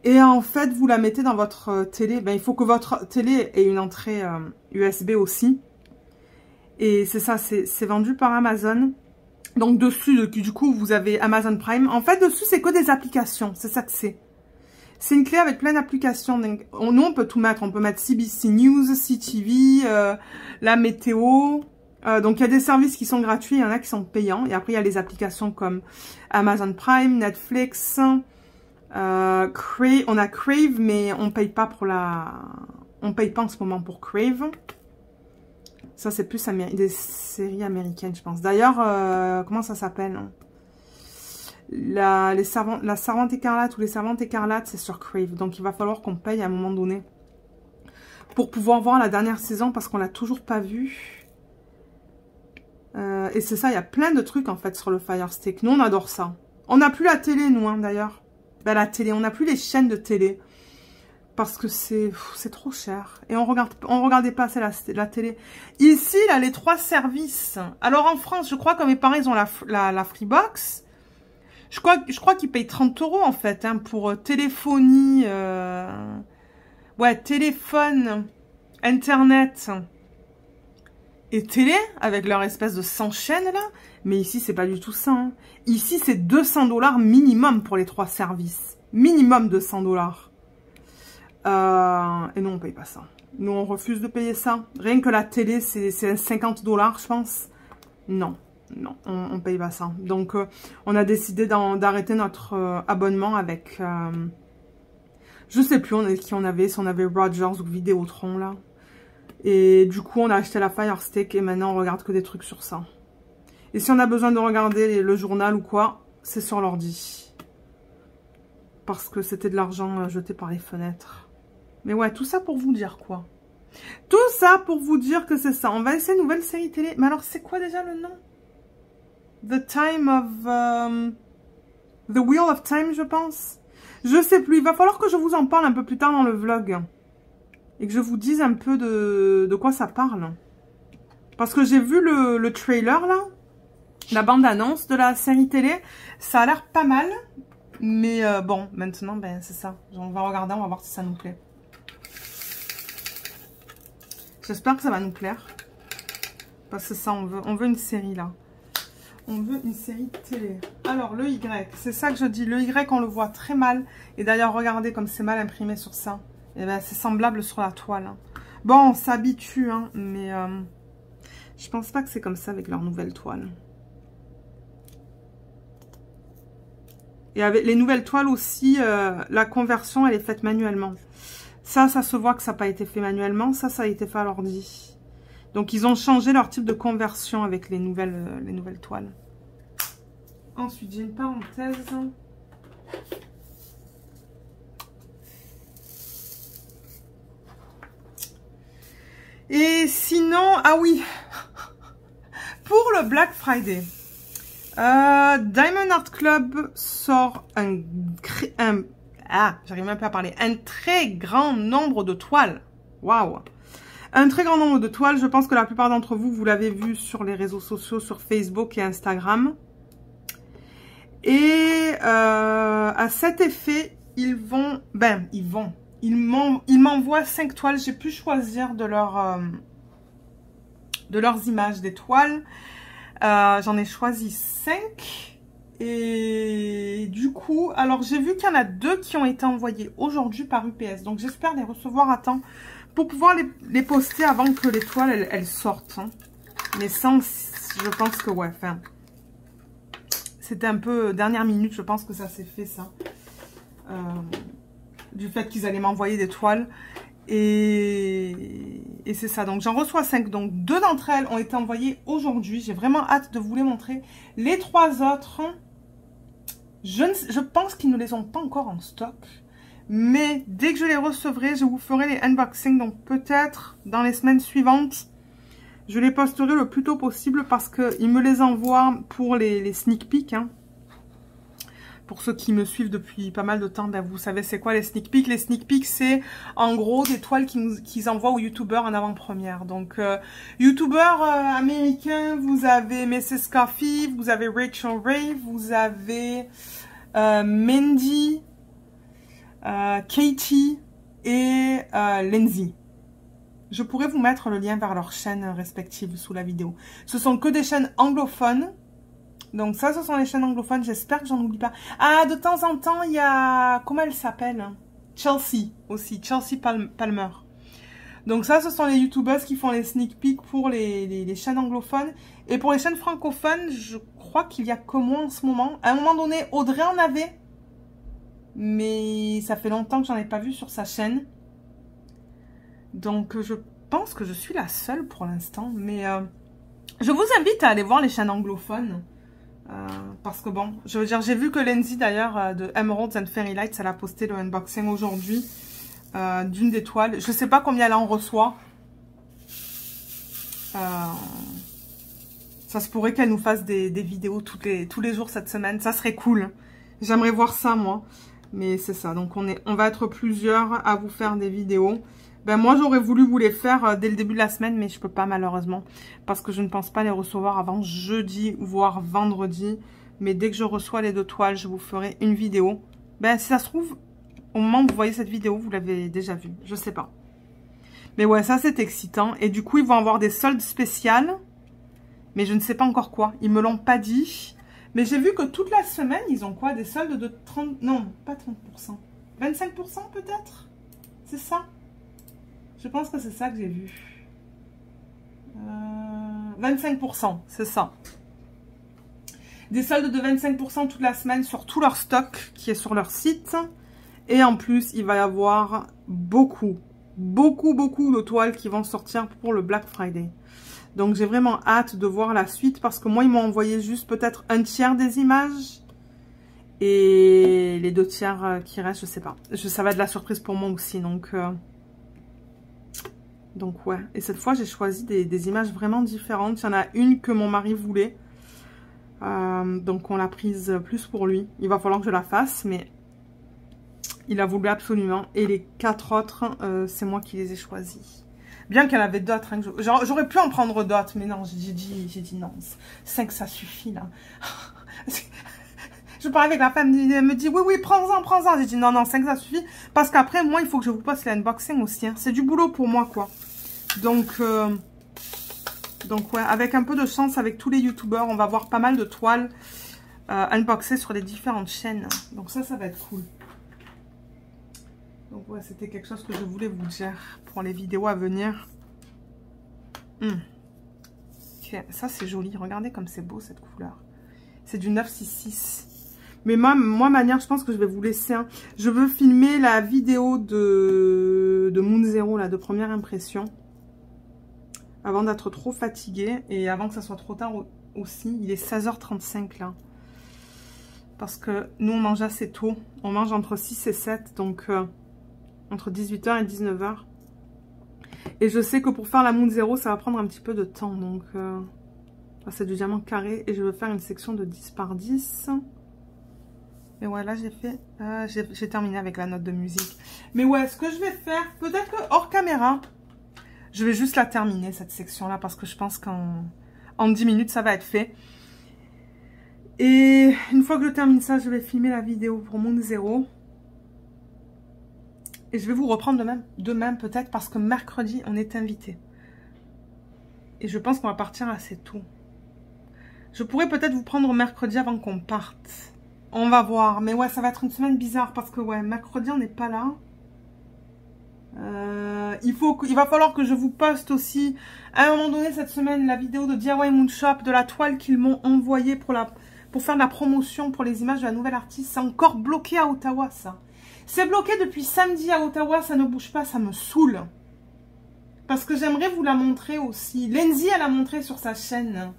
Et en fait, vous la mettez dans votre télé. Ben, il faut que votre télé ait une entrée USB aussi. Et c'est ça, c'est vendu par Amazon. Donc dessus, du coup, vous avez Amazon Prime. En fait, dessus, c'est que des applications. C'est ça que c'est. C'est une clé avec plein d'applications. Nous, on peut tout mettre. On peut mettre CBC News, CTV, la météo. Donc, il y a des services qui sont gratuits. Il y en a qui sont payants. Et après, il y a les applications comme Amazon Prime, Netflix... on a Crave, mais on paye pas pour on paye pas en ce moment pour Crave. Ça, c'est plus des séries américaines, je pense. D'ailleurs, comment ça s'appelle? La Servante Écarlate ou les Servantes Écarlates, c'est sur Crave. Donc, il va falloir qu'on paye à un moment donné pour pouvoir voir la dernière saison parce qu'on l'a toujours pas vue. Et c'est ça, il y a plein de trucs, en fait, sur le Fire Stick. Nous, on adore ça. On n'a plus la télé, nous, hein, d'ailleurs. Ben, la télé, on n'a plus les chaînes de télé parce que c'est trop cher et on regardait pas assez la télé. Ici, là, les 3 services. Alors en France, je crois que mes parents ils ont la Freebox. Je crois qu'ils payent 30 € en fait hein, pour téléphonie, ouais, téléphone, internet et télé, avec leur espèce de 100 chaînes là. Mais ici, c'est pas du tout ça. Hein. Ici, c'est 200 $ minimum pour les 3 services. Minimum 200 $. Et nous, on paye pas ça. Nous, on refuse de payer ça. Rien que la télé, c'est 50 $, je pense. Non, non, on paye pas ça. Donc, on a décidé d'arrêter notre abonnement avec... je sais plus qui on avait, si on avait Rogers ou Vidéotron, là. Et du coup, on a acheté la Fire Stick et maintenant, on regarde que des trucs sur ça. Et si on a besoin de regarder le journal ou quoi, c'est sur l'ordi. Parce que c'était de l'argent jeté par les fenêtres. Mais ouais, tout ça pour vous dire quoi? Tout ça pour vous dire que c'est ça. On va essayer une nouvelle série télé. Mais alors, c'est quoi déjà le nom? The Time of... The Wheel of Time, je pense. Je sais plus. Il va falloir que je vous en parle un peu plus tard dans le vlog. Et que je vous dise un peu de quoi ça parle. Parce que j'ai vu le trailer, là. La bande-annonce de la série télé. Ça a l'air pas mal. Mais bon, maintenant, ben c'est ça. On va regarder, on va voir si ça nous plaît. J'espère que ça va nous plaire. Parce que ça, on veut une série, là. On veut une série télé. Alors, le Y, c'est ça que je dis. Le Y, on le voit très mal. Et d'ailleurs, regardez comme c'est mal imprimé sur ça. Et ben, c'est semblable sur la toile. Hein. Bon, on s'habitue, hein, mais je pense pas que c'est comme ça avec leur nouvelle toile. Et avec les nouvelles toiles aussi, la conversion, elle est faite manuellement. Ça se voit que ça n'a pas été fait manuellement. Ça a été fait à l'ordi. Donc, ils ont changé leur type de conversion avec les nouvelles toiles. Ensuite, j'ai une parenthèse. Et sinon, ah oui, pour le Black Friday, Diamond Art Club sort j'arrive même pas à parler, un très grand nombre de toiles. Waouh! Un très grand nombre de toiles. Je pense que la plupart d'entre vous, vous l'avez vu sur les réseaux sociaux, sur Facebook et Instagram. Et à cet effet, ils m'envoient 5 toiles. J'ai pu choisir de leurs images des toiles. J'en ai choisi 5. Et du coup, alors j'ai vu qu'il y en a 2 qui ont été envoyés aujourd'hui par UPS. Donc j'espère les recevoir à temps pour pouvoir les poster avant que les toiles elles sortent. Hein. Mais sans, je pense que ouais, enfin, c'était un peu dernière minute, je pense que ça s'est fait ça. Du fait qu'ils allaient m'envoyer des toiles. Et c'est ça, donc j'en reçois 5. Donc 2 d'entre elles ont été envoyées aujourd'hui. J'ai vraiment hâte de vous les montrer. Les 3 autres, je pense qu'ils ne les ont pas encore en stock. Mais dès que je les recevrai, je vous ferai les unboxings. Donc peut-être dans les semaines suivantes, je les posterai le plus tôt possible parce qu'ils me les envoient pour les sneak peeks. Hein. Pour ceux qui me suivent depuis pas mal de temps, ben vous savez c'est quoi les sneak peeks. Les sneak peeks, c'est en gros des toiles qu'ils envoient aux youtubeurs en avant-première. Donc, youtubeurs américains, vous avez Mrs. Coffee, vous avez Rachel Ray, vous avez Mandy, Katie et Lindsay. Je pourrais vous mettre le lien vers leurs chaînes respectives sous la vidéo. Ce sont que des chaînes anglophones. Donc ça, ce sont les chaînes anglophones. J'espère que j'en oublie pas. Ah, de temps en temps, il y a... Comment elle s'appelle? Chelsea aussi. Chelsea Palmer. Donc ça, ce sont les youtubeuses qui font les sneak peeks pour les chaînes anglophones. Et pour les chaînes francophones, je crois qu'il y a que moi en ce moment. À un moment donné, Audrey en avait. Mais ça fait longtemps que j'en ai pas vu sur sa chaîne. Donc je pense que je suis la seule pour l'instant. Mais je vous invite à aller voir les chaînes anglophones. Parce que bon, je veux dire, j'ai vu que Lindsay d'ailleurs de Emeralds and Fairy Lights, elle a posté le unboxing aujourd'hui d'une des toiles. Je sais pas combien elle en reçoit. Ça se pourrait qu'elle nous fasse des vidéos tous les jours cette semaine. Ça serait cool. J'aimerais voir ça moi. Mais c'est ça. Donc on va être plusieurs à vous faire des vidéos. Ben moi j'aurais voulu vous les faire dès le début de la semaine, mais je peux pas malheureusement. Parce que je ne pense pas les recevoir avant jeudi, voire vendredi. Mais dès que je reçois les 2 toiles, je vous ferai une vidéo. Ben si ça se trouve, au moment où vous voyez cette vidéo, vous l'avez déjà vue. Je sais pas. Mais ouais, ça c'est excitant. Et du coup, ils vont avoir des soldes spéciales. Mais je ne sais pas encore quoi. Ils me l'ont pas dit. Mais j'ai vu que toute la semaine, ils ont quoi? Des soldes de 30... Non, pas 30%. 25% peut-être? C'est ça? Je pense que c'est ça que j'ai vu. 25%, c'est ça. Des soldes de 25% toute la semaine sur tout leur stock qui est sur leur site. Et en plus, il va y avoir beaucoup de toiles qui vont sortir pour le Black Friday. Donc, j'ai vraiment hâte de voir la suite parce que moi, ils m'ont envoyé juste peut-être un tiers des images. Et les 2 tiers qui restent, je sais pas. Ça va être de la surprise pour moi aussi. Donc ouais. Et cette fois, j'ai choisi des images vraiment différentes. Il y en a une que mon mari voulait. Donc, on l'a prise plus pour lui. Il va falloir que je la fasse, mais il a voulu absolument. Et les 4 autres, c'est moi qui les ai choisis. Bien qu'elle avait d'autres. Hein, j'aurais pu en prendre d'autres, mais non, j'ai dit non. 5, ça suffit, là. Je parlais avec la femme, elle me dit oui, prends-en. J'ai dit non, 5, ça suffit. Parce qu'après, moi, il faut que je vous poste les unboxings aussi. Hein. C'est du boulot pour moi, quoi. Donc ouais, avec un peu de chance, avec tous les youtubeurs, on va voir pas mal de toiles unboxées sur les différentes chaînes. Donc ça va être cool. Donc ouais, c'était quelque chose que je voulais vous dire pour les vidéos à venir. Okay, ça c'est joli, regardez comme c'est beau cette couleur. C'est du 966. Mais moi, manière, je pense que je vais vous laisser. Hein. Je veux filmer la vidéo de Moon Zero, là, de première impression. Avant d'être trop fatiguée et avant que ça soit trop tard aussi. Il est 16h35 là. Parce que nous, on mange assez tôt. On mange entre 6 et 7, donc entre 18h et 19h. Et je sais que pour faire la Moon Zero, ça va prendre un petit peu de temps. Donc, c'est du diamant carré et je veux faire une section de 10 par 10. Et ouais, là, j'ai terminé avec la note de musique. Mais ouais, ce que je vais faire, peut-être que hors caméra, je vais juste la terminer, cette section-là, parce que je pense qu'en 10 minutes, ça va être fait. Et une fois que je termine ça, je vais filmer la vidéo pour Moon Zero. Et je vais vous reprendre demain peut-être, parce que mercredi, on est invité. Et je pense qu'on va partir assez tôt. Je pourrais peut-être vous prendre mercredi avant qu'on parte. On va voir. Mais ouais, ça va être une semaine bizarre, parce que ouais, mercredi, on n'est pas là. Il va falloir que je vous poste aussi à un moment donné cette semaine la vidéo de DIY Moon Shop, de la toile qu'ils m'ont envoyée pour faire de la promotion pour les images de la nouvelle artiste. C'est encore bloqué à Ottawa, ça. C'est bloqué depuis samedi à Ottawa, ça ne bouge pas, ça me saoule. Parce que j'aimerais vous la montrer aussi. Lindsay, elle a montré sur sa chaîne.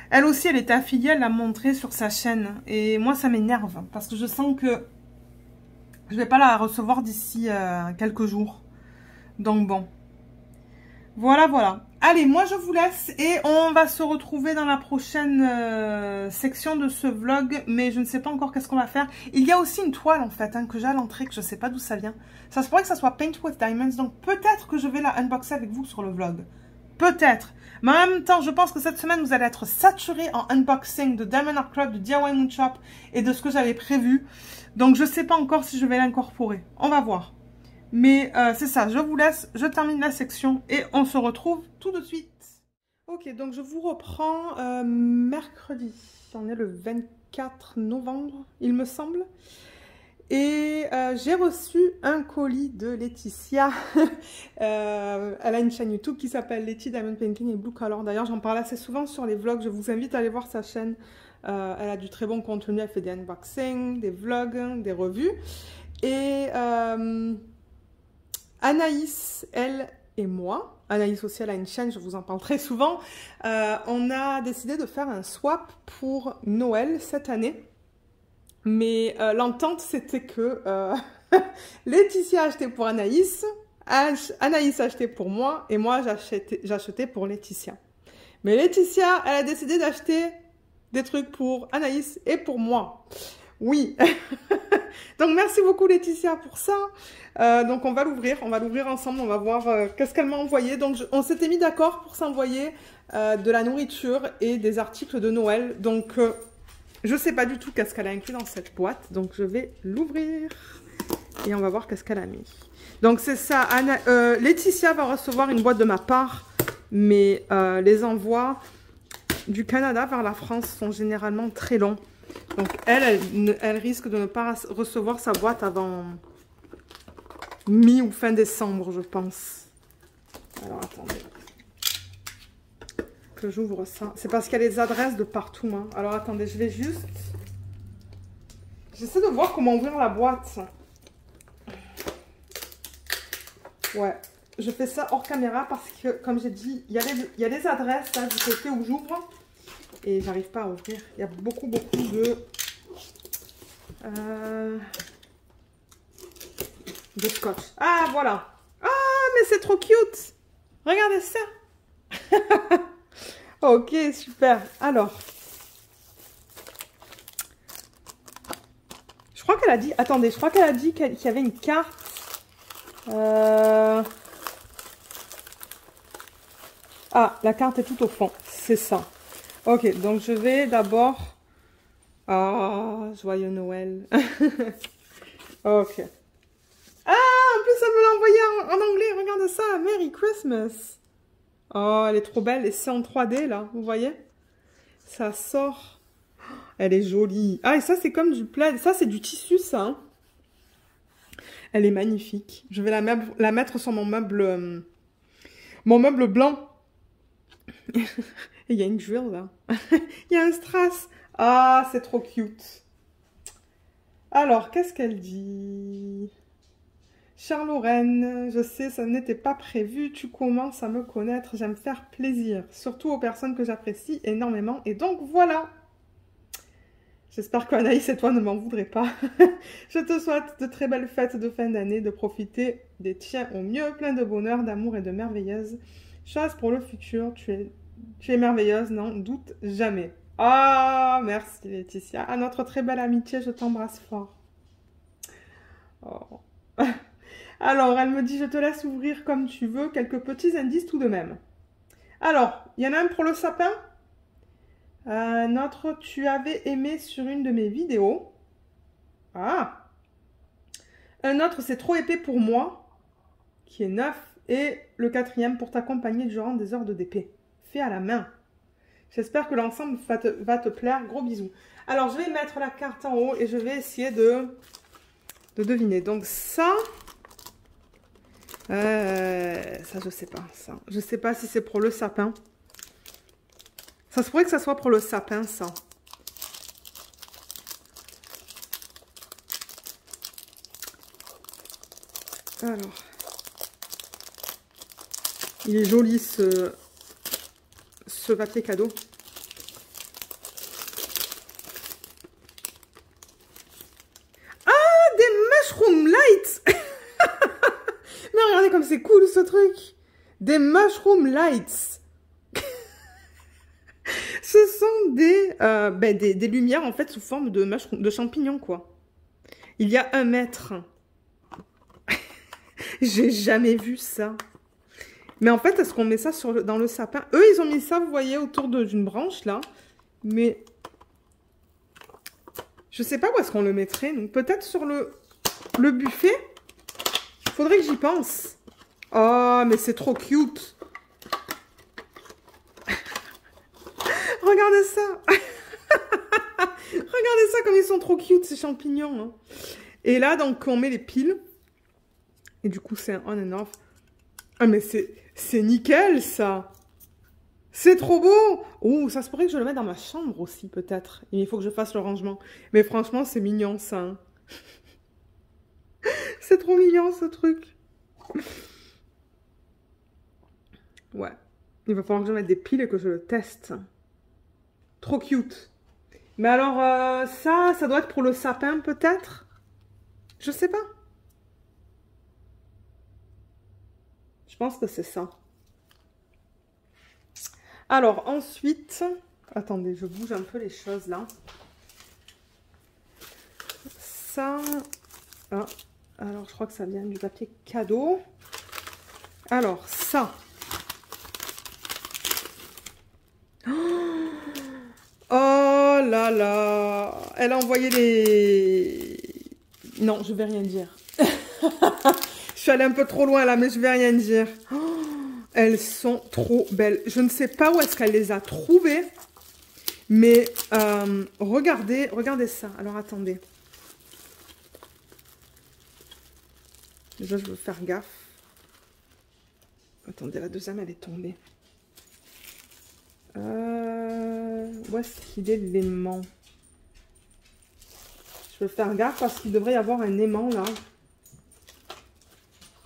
Elle aussi, elle était affiliée, elle l'a montré sur sa chaîne. Et moi, ça m'énerve. Parce que je sens que je vais pas la recevoir d'ici quelques jours. Donc bon. Voilà. Allez, moi je vous laisse. Et on va se retrouver dans la prochaine section de ce vlog. Mais je ne sais pas encore qu'est-ce qu'on va faire. Il y a aussi une toile en fait que j'ai à l'entrée. Que je ne sais pas d'où ça vient. Ça se pourrait que ça soit Paint with Diamonds. Donc peut-être que je vais la unboxer avec vous sur le vlog. Peut-être. Mais en même temps, je pense que cette semaine, vous allez être saturés en unboxing de Diamond Art Club, de DIY Moon Shop et de ce que j'avais prévu. Donc, je ne sais pas encore si je vais l'incorporer. On va voir. Mais c'est ça, je vous laisse, je termine la section et on se retrouve tout de suite. Ok, donc je vous reprends mercredi. On est le 24 novembre, il me semble. Et j'ai reçu un colis de Laetitia. Elle a une chaîne YouTube qui s'appelle Letty Diamond Painting et Blue Color. D'ailleurs, j'en parle assez souvent sur les vlogs. Je vous invite à aller voir sa chaîne. Elle a du très bon contenu. Elle fait des unboxings, des vlogs, des revues. Et Anaïs, elle et moi, Anaïs aussi, elle a une chaîne, je vous en parle très souvent. On a décidé de faire un swap pour Noël cette année. Mais l'entente, c'était que Laetitia a acheté pour Anaïs, Anaïs a acheté pour moi, et moi, j'achetais pour Laetitia. Mais Laetitia, elle a décidé d'acheter des trucs pour Anaïs et pour moi. Oui. Donc, merci beaucoup Laetitia pour ça. Donc, on va l'ouvrir ensemble, on va voir qu'est-ce qu'elle m'a envoyé. Donc, on s'était mis d'accord pour s'envoyer de la nourriture et des articles de Noël. Donc, je ne sais pas du tout qu'est-ce qu'elle a inclus dans cette boîte, donc je vais l'ouvrir et on va voir qu'est-ce qu'elle a mis. Donc c'est ça, Laetitia va recevoir une boîte de ma part, mais les envois du Canada vers la France sont généralement très longs. Donc elle risque de ne pas recevoir sa boîte avant mi ou fin décembre, je pense. Alors attendez. Que j'ouvre ça. C'est parce qu'il y a les adresses de partout. Hein. Alors attendez, je vais juste... J'essaie de voir comment ouvrir la boîte. Ouais, je fais ça hors caméra parce que, comme j'ai dit, il y a les adresses là, du côté où j'ouvre. Et j'arrive pas à ouvrir. Il y a beaucoup de scotch. Ah, voilà. Ah, mais c'est trop cute. Regardez ça. Ok, super. Alors. Je crois qu'elle a dit... Attendez, je crois qu'elle a dit qu'il y avait une carte. Ah, la carte est tout au fond. C'est ça. Ok, donc je vais d'abord... Ah, joyeux Noël. Ok. Ah, en plus, elle me l'a envoyé en anglais. Regardez ça. Merry Christmas. Oh, elle est trop belle. Et c'est en 3D, là. Vous voyez? Ça sort. Elle est jolie. Ah, et ça, c'est comme du plaid. Ça, c'est du tissu, ça. Hein. Elle est magnifique. Je vais la mettre sur mon meuble blanc. Et il y a une drill, là. Il y a un strass. Ah, c'est trop cute. Alors, qu'est-ce qu'elle dit? Chère Lorraine, je sais, ça n'était pas prévu. Tu commences à me connaître. J'aime faire plaisir. Surtout aux personnes que j'apprécie énormément. Et donc, voilà. J'espère qu'Anaïs et toi ne m'en voudrez pas. Je te souhaite de très belles fêtes de fin d'année, de profiter des tiens au mieux, plein de bonheur, d'amour et de merveilleuses choses pour le futur. Tu es merveilleuse, n'en doute jamais. Ah, merci Laetitia. À notre très belle amitié, je t'embrasse fort. Oh. Alors, elle me dit, je te laisse ouvrir comme tu veux, quelques petits indices tout de même. Alors, il y en a un pour le sapin. Un autre, tu avais aimé sur une de mes vidéos. Ah. Un autre, c'est trop épais pour moi, qui est neuf. Et le quatrième, pour t'accompagner durant des heures de DP. Fait à la main. J'espère que l'ensemble va te plaire. Gros bisous. Alors, je vais mettre la carte en haut et je vais essayer de deviner. Donc ça, je sais pas. Ça, je sais pas si c'est pour le sapin. Ça se pourrait que ça soit pour le sapin, ça. Alors. Il est joli, ce papier cadeau. Ah, des mushroom lights. Mais regardez comme c'est cool, ce truc. Des mushroom lights. Ce sont des lumières, en fait, sous forme de champignons, quoi. Il y a 1 mètre. J'ai jamais vu ça. Mais en fait, est-ce qu'on met ça dans le sapin? Eux, ils ont mis ça, vous voyez, autour d'une branche, là. Mais je sais pas où est-ce qu'on le mettrait. Donc, peut-être sur le buffet. Il faudrait que j'y pense. Oh, mais c'est trop cute. Regardez ça. Regardez ça comme ils sont trop cute, ces champignons. Hein. Et là, donc, on met les piles. Et du coup, c'est un on and off. Ah, mais c'est nickel, ça. C'est trop beau. Oh, ça se pourrait que je le mette dans ma chambre aussi, peut-être. Il faut que je fasse le rangement. Mais franchement, c'est mignon, ça. Hein. C'est trop mignon, ce truc. Ouais. Il va falloir que je mette des piles et que je le teste. Trop cute. Mais alors, ça doit être pour le sapin, peut-être? Je sais pas. Je pense que c'est ça. Alors, ensuite... Attendez, je bouge un peu les choses, là. Ça... Ah, alors, je crois que ça vient du papier cadeau. Alors, ça... Oh là là! Elle a envoyé les... Non, je vais rien dire. Je suis allée un peu trop loin là, mais je vais rien dire. Oh, elles sont trop belles. Je ne sais pas où est-ce qu'elle les a trouvées. Mais regardez ça. Alors attendez. Déjà, je veux faire gaffe. Attendez, la deuxième, elle est tombée. Où est-ce qu'il est l'aimant? Je veux faire gaffe parce qu'il devrait y avoir un aimant là.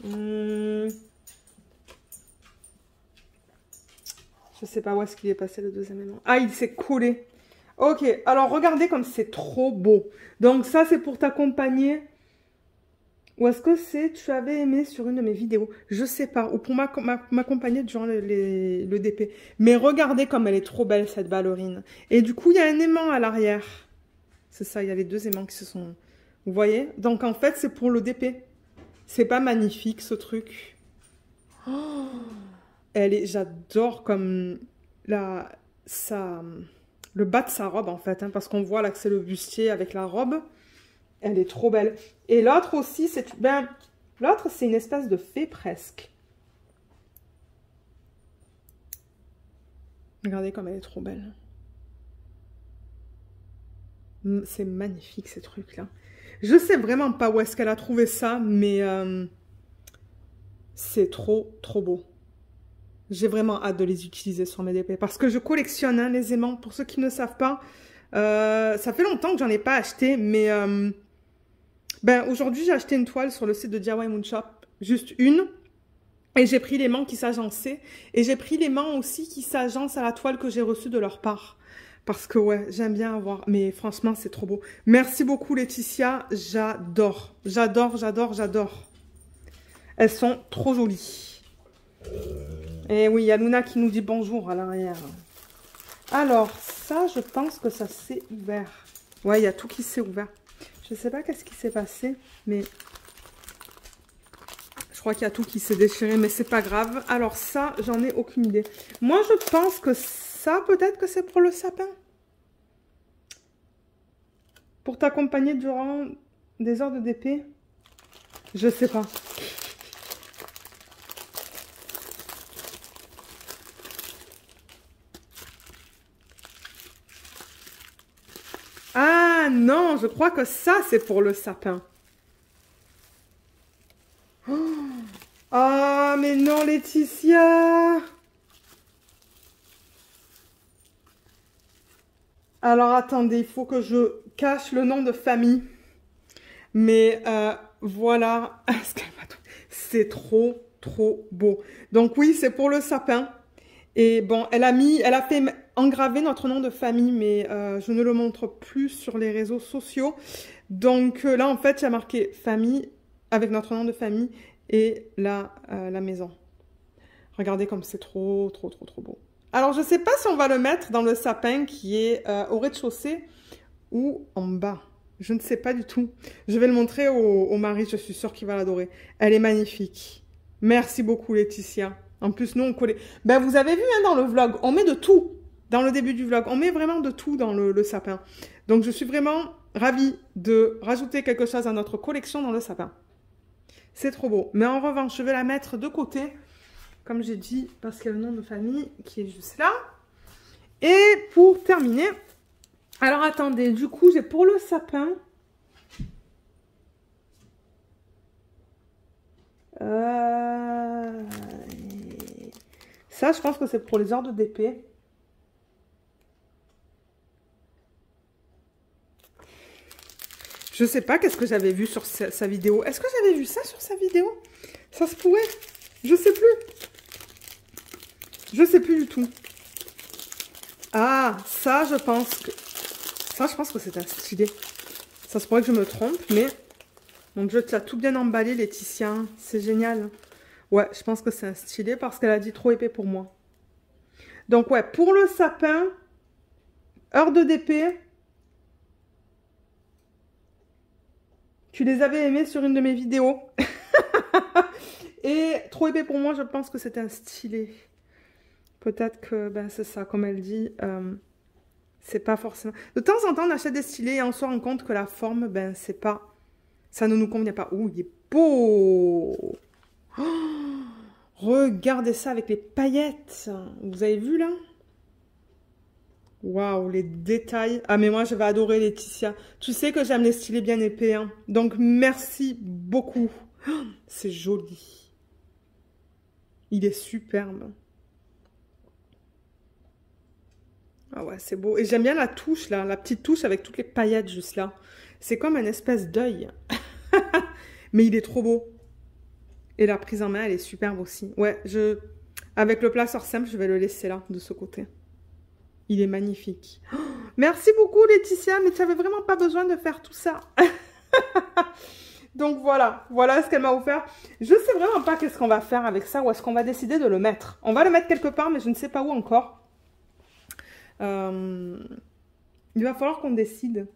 Je sais pas où est-ce qu'il est passé le deuxième aimant. Ah, il s'est collé. Ok, alors regardez comme c'est trop beau. Donc ça, c'est pour t'accompagner. Ou est-ce que c'est tu avais aimé sur une de mes vidéos? Je sais pas. Ou pour m'accompagner durant le DP. Mais regardez comme elle est trop belle, cette ballerine. Et du coup, il y a un aimant à l'arrière. C'est ça, il y a les deux aimants qui se sont... Vous voyez? Donc en fait, c'est pour le DP. C'est pas magnifique, ce truc. Oh, j'adore comme le bas de sa robe, en fait. Hein, parce qu'on voit là que c'est le bustier avec la robe. Elle est trop belle. Et l'autre aussi, l'autre, c'est une espèce de fée presque. Regardez comme elle est trop belle. C'est magnifique, ces trucs-là. Je sais vraiment pas où est-ce qu'elle a trouvé ça, mais c'est trop, trop beau. J'ai vraiment hâte de les utiliser sur mes DP. Parce que je collectionne hein, les aimants. Pour ceux qui ne savent pas, ça fait longtemps que j'en ai pas acheté, mais... aujourd'hui, j'ai acheté une toile sur le site de DIY Moon Shop, juste une. Et j'ai pris l'aimant qui s'agençait. Et j'ai pris l'aimant aussi qui s'agence à la toile que j'ai reçue de leur part. Parce que ouais, j'aime bien avoir. Mais franchement, c'est trop beau. Merci beaucoup Laetitia. J'adore. J'adore, j'adore, j'adore. Elles sont trop jolies. Et oui, il y a Luna qui nous dit bonjour à l'arrière. Alors, ça, je pense que ça s'est ouvert. Ouais, il y a tout qui s'est ouvert. Je ne sais pas qu'est-ce qui s'est passé, mais je crois qu'il y a tout qui s'est déchiré, mais c'est pas grave. Alors ça, j'en ai aucune idée. Moi, je pense que ça, peut-être que c'est pour le sapin. Pour t'accompagner durant des heures de DP. Je sais pas. Ah non, je crois que ça, c'est pour le sapin. Ah, mais non, Laetitia. Alors, attendez, il faut que je cache le nom de famille. Mais voilà, c'est trop, trop beau. Donc oui, c'est pour le sapin. Et bon, elle a fait engraver notre nom de famille, mais je ne le montre plus sur les réseaux sociaux. Donc là, en fait, il y a marqué famille avec notre nom de famille et la maison. Regardez comme c'est trop, trop, trop, trop beau. Alors, je ne sais pas si on va le mettre dans le sapin qui est au rez-de-chaussée ou en bas. Je ne sais pas du tout. Je vais le montrer au mari, je suis sûre qu'il va l'adorer. Elle est magnifique. Merci beaucoup, Laetitia. En plus, nous, on collait... Ben, vous avez vu hein, dans le vlog, on met de tout. Dans le début du vlog, on met vraiment de tout dans le sapin. Donc, je suis vraiment ravie de rajouter quelque chose à notre collection dans le sapin. C'est trop beau. Mais en revanche, je vais la mettre de côté, comme j'ai dit, parce qu'il y a le nom de famille qui est juste là. Et pour terminer... Alors, attendez, du coup, j'ai pour le sapin... Ça, je pense que c'est pour les heures de DP. Je sais pas qu'est-ce que j'avais vu sur sa vidéo. Est-ce que j'avais vu ça sur sa vidéo? Ça se pourrait. Je sais plus. Je sais plus du tout. Ah, ça, je pense que... Ça, je pense que c'est un stylet. Ça se pourrait que je me trompe, mais... Mon Dieu, tu as tout bien emballé, Laetitia. C'est génial. Ouais, je pense que c'est un stylet parce qu'elle a dit trop épais pour moi. Donc, ouais, pour le sapin, heure de DP. Tu les avais aimés sur une de mes vidéos. Et trop épais pour moi, je pense que c'est un stylet. Peut-être que, ben, c'est ça, comme elle dit, c'est pas forcément... De temps en temps, on achète des stylets et on se rend compte que la forme, ben, c'est pas... Ça ne nous convient pas. Ouh, il est beau. Oh, regardez ça avec les paillettes. Vous avez vu là? Waouh, les détails. Ah, mais moi, je vais adorer Laetitia. Tu sais que j'aime les stylés bien épais. Hein. Donc, merci beaucoup. Oh, c'est joli. Il est superbe. Ah ouais, c'est beau. Et j'aime bien la touche, là. La petite touche avec toutes les paillettes juste là. C'est comme un espèce d'œil. Mais il est trop beau. Et la prise en main, elle est superbe aussi. Ouais, avec le placeur simple, je vais le laisser là, de ce côté. Il est magnifique. Oh, merci beaucoup Laetitia, mais tu n'avais vraiment pas besoin de faire tout ça. Donc voilà, voilà ce qu'elle m'a offert. Je ne sais vraiment pas qu'est-ce qu'on va faire avec ça ou est-ce qu'on va décider de le mettre. On va le mettre quelque part, mais je ne sais pas où encore. Il va falloir qu'on décide.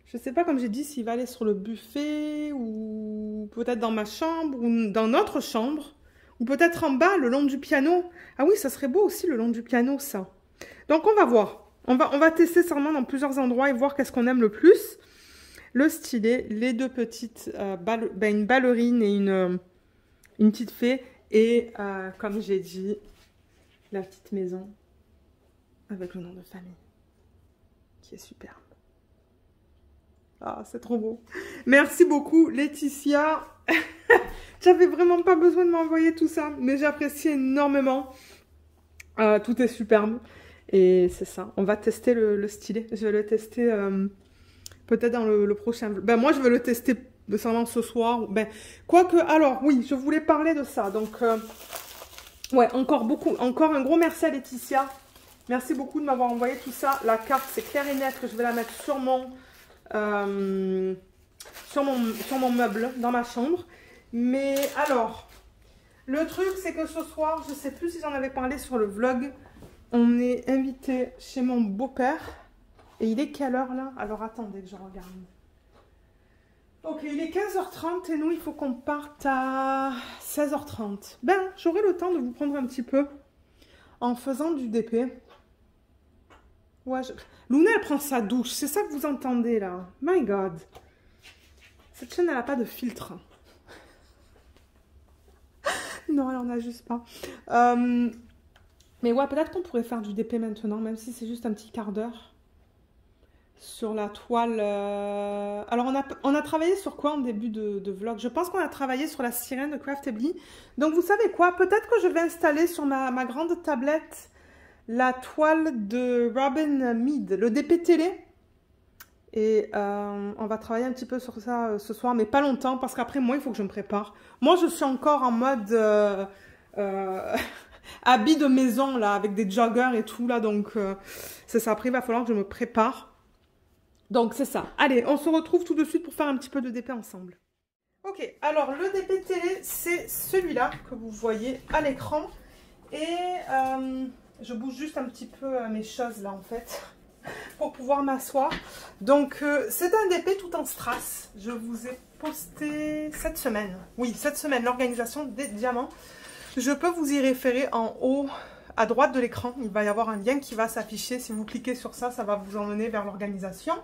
Je ne sais pas, comme j'ai dit, s'il va aller sur le buffet ou peut-être dans ma chambre ou dans notre chambre. Ou peut-être en bas, le long du piano. Ah oui, ça serait beau aussi le long du piano, ça. Donc, on va voir. On va tester sûrement dans plusieurs endroits et voir qu'est-ce qu'on aime le plus. Le stylet, les deux petites, une ballerine et une petite fée. Et, comme j'ai dit, la petite maison avec le nom de famille qui est superbe. Ah, c'est trop beau. Merci beaucoup, Laetitia. J'avais vraiment pas besoin de m'envoyer tout ça, mais j'apprécie énormément. Tout est superbe. Et c'est ça. On va tester le stylet. Je vais le tester peut-être dans le prochain. Ben, moi, je vais le tester sûrement ce soir. Ben, quoique, alors, oui, je voulais parler de ça. Donc, ouais, encore un gros merci à Laetitia. Merci beaucoup de m'avoir envoyé tout ça. La carte, c'est clair et net que je vais la mettre sur mon meuble dans ma chambre. Mais alors, le truc c'est que ce soir, je sais plus si j'en avais parlé sur le vlog, on est invité chez mon beau-père. Et il est quelle heure là? Alors attendez que je regarde. Ok, il est 15h30 et nous il faut qu'on parte à 16h30. Ben, j'aurai le temps de vous prendre un petit peu en faisant du DP. Ouais, Luna, elle prend sa douche. C'est ça que vous entendez, là. My God. Cette chaîne, elle n'a pas de filtre. Non, elle en a juste pas. Mais ouais, peut-être qu'on pourrait faire du DP maintenant, même si c'est juste un petit quart d'heure. Sur la toile... Alors, on a travaillé sur quoi en début de vlog? Je pense qu'on a travaillé sur la sirène de Craftedly. Donc, vous savez quoi? Peut-être que je vais installer sur ma grande tablette la toile de Robin Mead, le DP télé. Et on va travailler un petit peu sur ça ce soir, mais pas longtemps, parce qu'après, moi, il faut que je me prépare. Moi, je suis encore en mode habit de maison, là, avec des joggers et tout, là. Donc, c'est ça. Après, il va falloir que je me prépare. Donc, c'est ça. Allez, on se retrouve tout de suite pour faire un petit peu de DP ensemble. Ok, alors, le DP télé, c'est celui-là que vous voyez à l'écran. Et... je bouge juste un petit peu mes choses là en fait pour pouvoir m'asseoir. Donc c'est un DP tout en strass. Je vous ai posté cette semaine. Oui, cette semaine, l'organisation des diamants. Je peux vous y référer en haut à droite de l'écran. Il va y avoir un lien qui va s'afficher. Si vous cliquez sur ça, ça va vous emmener vers l'organisation.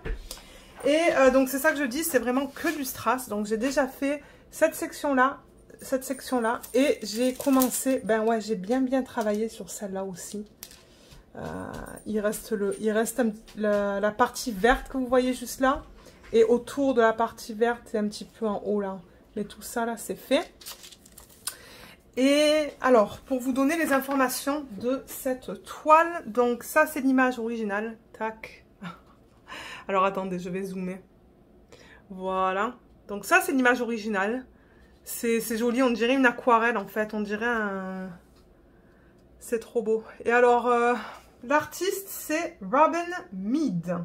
Et donc c'est ça que je dis, c'est vraiment que du strass. Donc j'ai déjà fait cette section-là. Et j'ai commencé, ben ouais, j'ai bien travaillé sur celle-là aussi. Il reste la partie verte que vous voyez juste là, et autour de la partie verte et un petit peu en haut là, mais tout ça là c'est fait. Et alors, pour vous donner les informations de cette toile, donc ça c'est l'image originale, tac. Alors attendez, je vais zoomer, voilà, donc ça c'est l'image originale. C'est joli, on dirait une aquarelle en fait, on dirait un... C'est trop beau. Et alors, l'artiste c'est Robin Mead.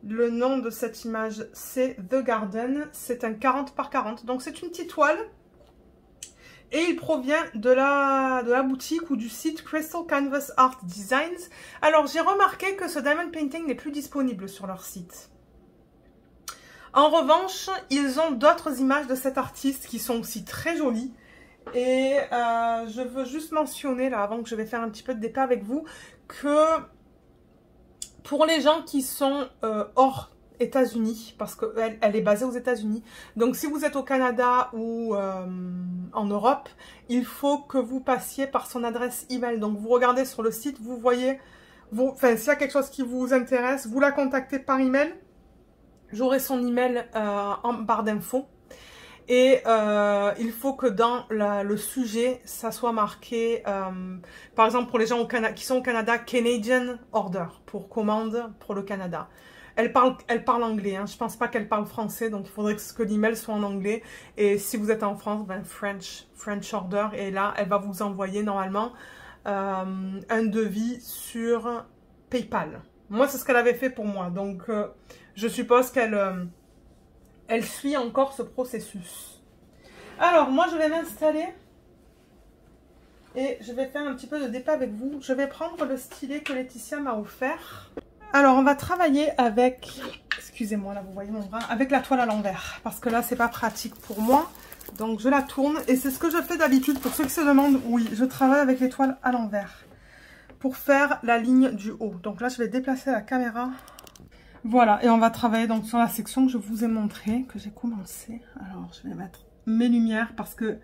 Le nom de cette image c'est The Garden, c'est un 40 par 40, donc c'est une petite toile. Et il provient de la boutique ou du site Crystal Canvas Art Designs. Alors j'ai remarqué que ce diamond painting n'est plus disponible sur leur site. En revanche, ils ont d'autres images de cet artiste qui sont aussi très jolies. Et je veux juste mentionner, là, avant que je vais faire un petit peu de DP avec vous, que pour les gens qui sont hors États-Unis, parce qu'elle elle est basée aux États-Unis. Donc si vous êtes au Canada ou en Europe, il faut que vous passiez par son adresse email. Donc vous regardez sur le site, vous voyez, enfin s'il y a quelque chose qui vous intéresse, vous la contactez par email. J'aurai son email en barre d'infos. Et il faut que dans le sujet, ça soit marqué, par exemple pour les gens qui sont au Canada, Canadian Order, pour commande pour le Canada. Elle parle anglais, hein. Je pense pas qu'elle parle français, donc il faudrait que l'email soit en anglais. Et si vous êtes en France, ben French Order. Et là, elle va vous envoyer normalement un devis sur PayPal. Moi, c'est ce qu'elle avait fait pour moi. Donc, je suppose qu'elle elle suit encore ce processus. Alors, moi, je vais m'installer et je vais faire un petit peu de départ avec vous. Je vais prendre le stylet que Laetitia m'a offert. Alors, on va travailler avec, excusez-moi, là, vous voyez mon bras, avec la toile à l'envers. Parce que là, c'est pas pratique pour moi. Donc, je la tourne et c'est ce que je fais d'habitude. Pour ceux qui se demandent, oui, je travaille avec les toiles à l'envers pour faire la ligne du haut. Donc là, je vais déplacer la caméra. Voilà, et on va travailler donc sur la section que je vous ai montré, que j'ai commencé. Alors, je vais mettre mes lumières parce que,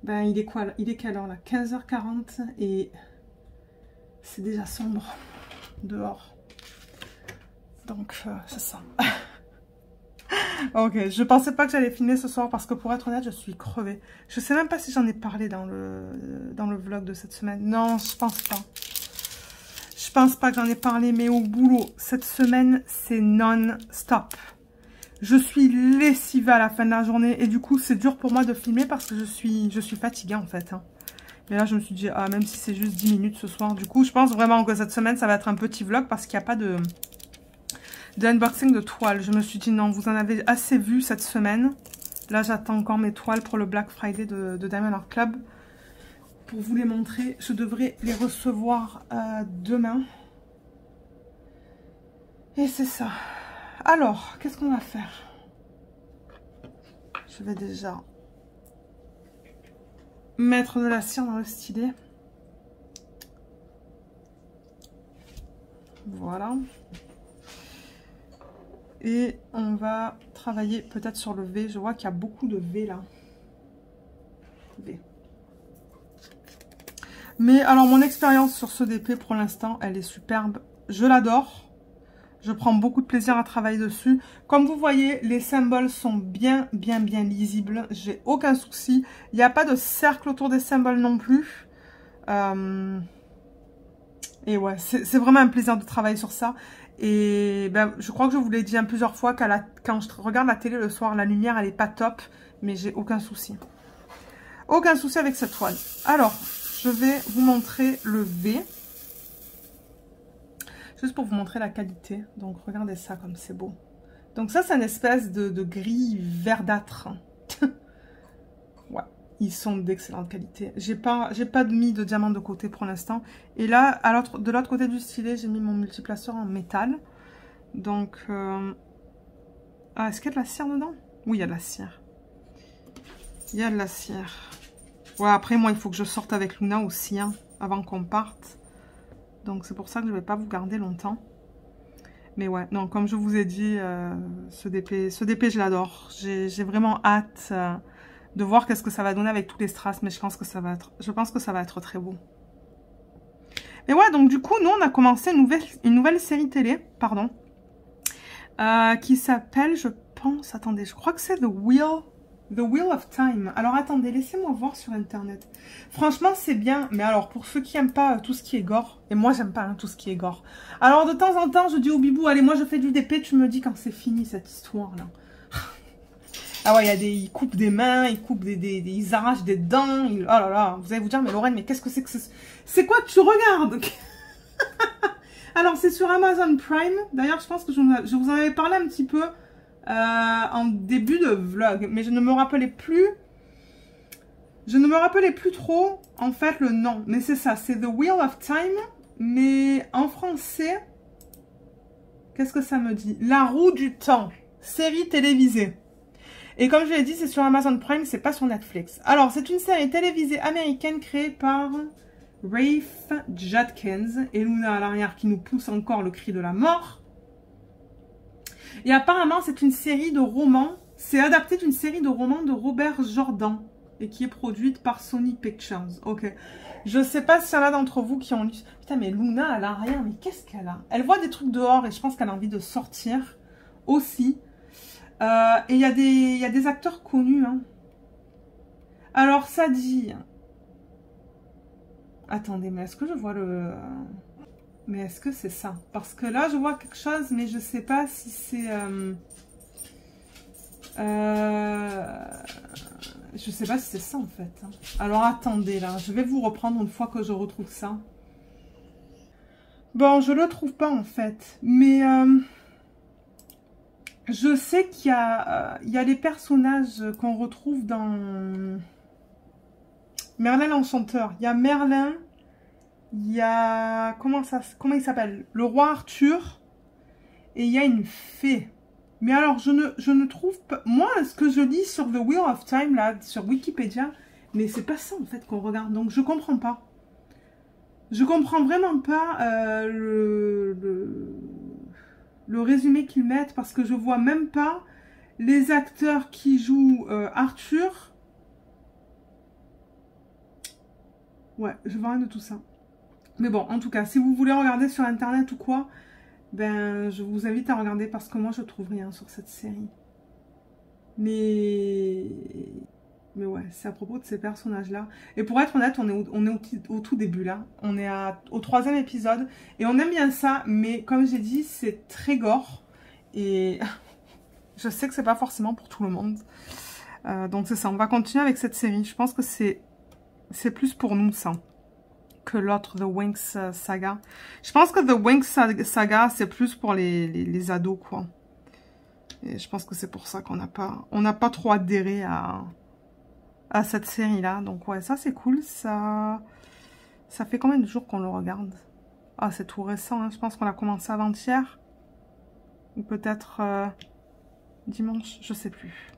ben, il est quoi? Il est quelle heure là? 15h40 et c'est déjà sombre dehors. Donc, c'est ça. Ok, je pensais pas que j'allais filmer ce soir parce que pour être honnête, je suis crevée. Je sais même pas si j'en ai parlé dans le vlog de cette semaine. Non, je pense pas. Je pense pas que j'en ai parlé, mais au boulot, cette semaine, c'est non-stop. Je suis lessivée à la fin de la journée et du coup, c'est dur pour moi de filmer parce que je suis fatiguée en fait. Hein. Mais là, je me suis dit, ah, même si c'est juste 10 minutes ce soir. Du coup, je pense vraiment que cette semaine, ça va être un petit vlog parce qu'il n'y a pas d'unboxing de toile. Je me suis dit, non, vous en avez assez vu cette semaine. Là, j'attends encore mes toiles pour le Black Friday de Diamond Art Club. Pour vous les montrer, je devrais les recevoir demain. Et c'est ça. Alors, qu'est-ce qu'on va faire? Je vais déjà mettre de la cire dans le stylet. Voilà. Et on va travailler peut-être sur le V. Je vois qu'il y a beaucoup de V là. V. Mais alors, mon expérience sur ce DP, pour l'instant, elle est superbe. Je l'adore. Je prends beaucoup de plaisir à travailler dessus. Comme vous voyez, les symboles sont bien lisibles. J'ai aucun souci. Il n'y a pas de cercle autour des symboles non plus. Et ouais, c'est vraiment un plaisir de travailler sur ça. Et ben, je crois que je vous l'ai dit plusieurs fois, quand je regarde la télé le soir, la lumière, elle n'est pas top. Mais j'ai aucun souci. Aucun souci avec cette toile. Alors, je vais vous montrer le V. Juste pour vous montrer la qualité. Donc, regardez ça comme c'est beau. Donc, ça, c'est une espèce de gris verdâtre. Ouais, ils sont d'excellente qualité. J'ai pas mis de diamant de côté pour l'instant. Et là, de l'autre côté du stylet, j'ai mis mon multiplaceur en métal. Donc, ah, est-ce qu'il y a de la cire dedans? Oui, il y a de la cire. Il y a de la cire. Ouais, après, moi, il faut que je sorte avec Luna aussi, hein, avant qu'on parte. Donc, c'est pour ça que je ne vais pas vous garder longtemps. Mais ouais, non, comme je vous ai dit, ce DP, je l'adore. J'ai vraiment hâte de voir qu'est-ce que ça va donner avec tous les strass. Mais je pense que ça va être très beau. Mais ouais, donc du coup, nous, on a commencé une nouvelle série télé, pardon, qui s'appelle, je pense, attendez, je crois que c'est The Wheel of Time. Alors attendez, laissez-moi voir sur internet. Franchement, c'est bien. Mais alors, pour ceux qui n'aiment pas tout ce qui est gore, et moi, j'aime pas hein, tout ce qui est gore. Alors, de temps en temps, je dis au bibou, allez, moi, je fais du DP, tu me dis quand c'est fini, cette histoire-là. Ah ouais, ils coupent des mains, ils coupent ils arrachent des dents. Oh là là, vous allez vous dire, mais Lorraine, mais qu'est-ce que c'est que c'est quoi que tu regardes? Alors, c'est sur Amazon Prime. D'ailleurs, je pense que je vous en avais parlé un petit peu en début de vlog, mais je ne me rappelais plus trop en fait le nom, mais c'est ça, c'est The Wheel of Time, mais en français, qu'est-ce que ça me dit? La roue du temps, série télévisée. Et comme je l'ai dit, c'est sur Amazon Prime, c'est pas sur Netflix. Alors, c'est une série télévisée américaine créée par Rafe Judkins et Luna à l'arrière qui nous pousse encore le cri de la mort. Et apparemment, c'est une série de romans. C'est adapté d'une série de romans de Robert Jordan. Et qui est produite par Sony Pictures. Ok. Je sais pas s'il y en a d'entre vous qui ont lu... Putain, mais Luna, elle a rien. Mais qu'est-ce qu'elle a? Elle voit des trucs dehors et je pense qu'elle a envie de sortir aussi. Et il y a des acteurs connus. Hein. Alors, ça dit... Attendez, mais est-ce que je vois le... Mais est-ce que c'est ça? Parce que là, je vois quelque chose, mais je sais pas si c'est... Je sais pas si c'est ça, en fait. Hein. Alors, attendez, là. Je vais vous reprendre une fois que je retrouve ça. Bon, je le trouve pas, en fait. Mais... je sais qu'il y a les personnages qu'on retrouve dans Merlin l'Enchanteur. Il y a Merlin, il y a... Comment il s'appelle? Le roi Arthur. Et il y a une fée. Mais alors, je ne trouve pas... Moi, ce que je lis sur The Wheel of Time, là, sur Wikipédia, mais c'est pas ça, en fait, qu'on regarde. Donc, je comprends pas. Je comprends vraiment pas le résumé qu'ils mettent parce que je vois même pas les acteurs qui jouent Arthur. Ouais, je vois rien de tout ça. Mais bon, en tout cas, si vous voulez regarder sur internet ou quoi, ben je vous invite à regarder parce que moi je trouve rien sur cette série. Mais ouais, c'est à propos de ces personnages-là. Et pour être honnête, on est au tout début là. On est au 3e épisode. Et on aime bien ça, mais comme j'ai dit, c'est très gore. Et je sais que c'est pas forcément pour tout le monde. Donc c'est ça, on va continuer avec cette série. Je pense que c'est plus pour nous ça que l'autre, The Winx Saga. Je pense que The Winx Saga, c'est plus pour les ados, quoi. Et je pense que c'est pour ça qu'on n'a pas trop adhéré à cette série-là. Donc ouais, ça c'est cool. Ça fait combien de jours qu'on le regarde? Ah, c'est tout récent, hein. Je pense qu'on a commencé avant-hier. Ou peut-être dimanche, je sais plus.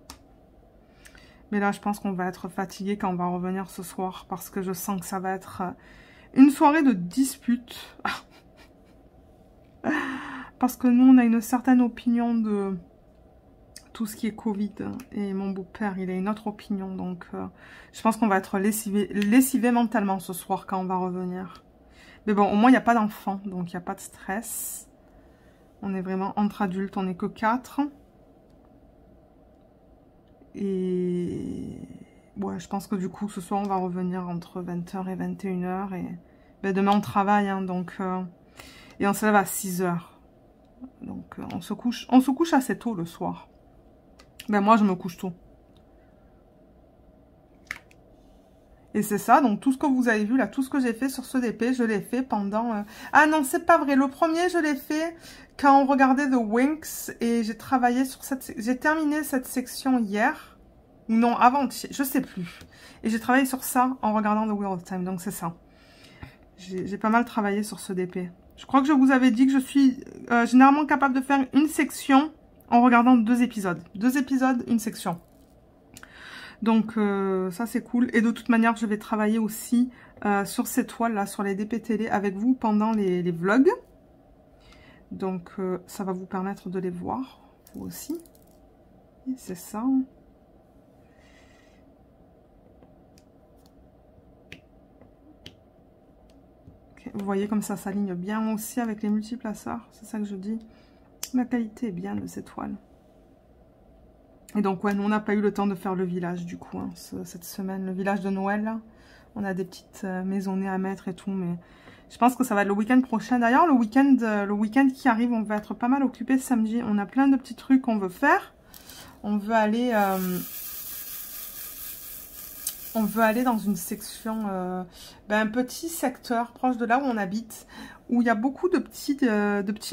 Mais là, je pense qu'on va être fatigué quand on va revenir ce soir. Parce que je sens que ça va être une soirée de dispute. Parce que nous, on a une certaine opinion de tout ce qui est Covid. Et mon beau-père, il a une autre opinion. Donc, je pense qu'on va être lessivé mentalement ce soir quand on va revenir. Mais bon, au moins, il n'y a pas d'enfants. Donc, il n'y a pas de stress. On est vraiment entre adultes. On n'est que 4. Et ouais, je pense que du coup, ce soir, on va revenir entre 20h et 21h. Et ben, demain, on travaille. Hein, donc, et on se lève à 6h. Donc, on se couche assez tôt le soir. Ben, moi, je me couche tôt. Et c'est ça. Donc, tout ce que vous avez vu, là, tout ce que j'ai fait sur ce DP, je l'ai fait pendant... Ah non, c'est pas vrai. Le premier, je l'ai fait quand on regardait The Winx. Et j'ai travaillé sur cette... J'ai terminé cette section hier. Ou non, avant-hier. Je sais plus. Et j'ai travaillé sur ça en regardant The Wheel of Time. Donc, c'est ça. J'ai pas mal travaillé sur ce DP. Je crois que je vous avais dit que je suis généralement capable de faire une section en regardant 2 épisodes. 2 épisodes, une section. Donc, ça, c'est cool. Et de toute manière, je vais travailler aussi sur ces toiles-là, sur les DP télé avec vous pendant les vlogs. Donc, ça va vous permettre de les voir, vous aussi. Et c'est ça. Okay. Vous voyez comme ça s'aligne bien aussi avec les multiplaceurs. C'est ça que je dis. La qualité est bien de ces toiles. Et donc, ouais, nous, on n'a pas eu le temps de faire le village, du coup, hein, cette semaine. Le village de Noël, là. On a des petites maisonnées à mettre et tout, mais je pense que ça va être le week-end prochain. D'ailleurs, le week-end qui arrive, on va être pas mal occupé samedi. On a plein de petits trucs qu'on veut faire. On veut aller dans une section, un petit secteur proche de là où on habite, où il y a beaucoup de petits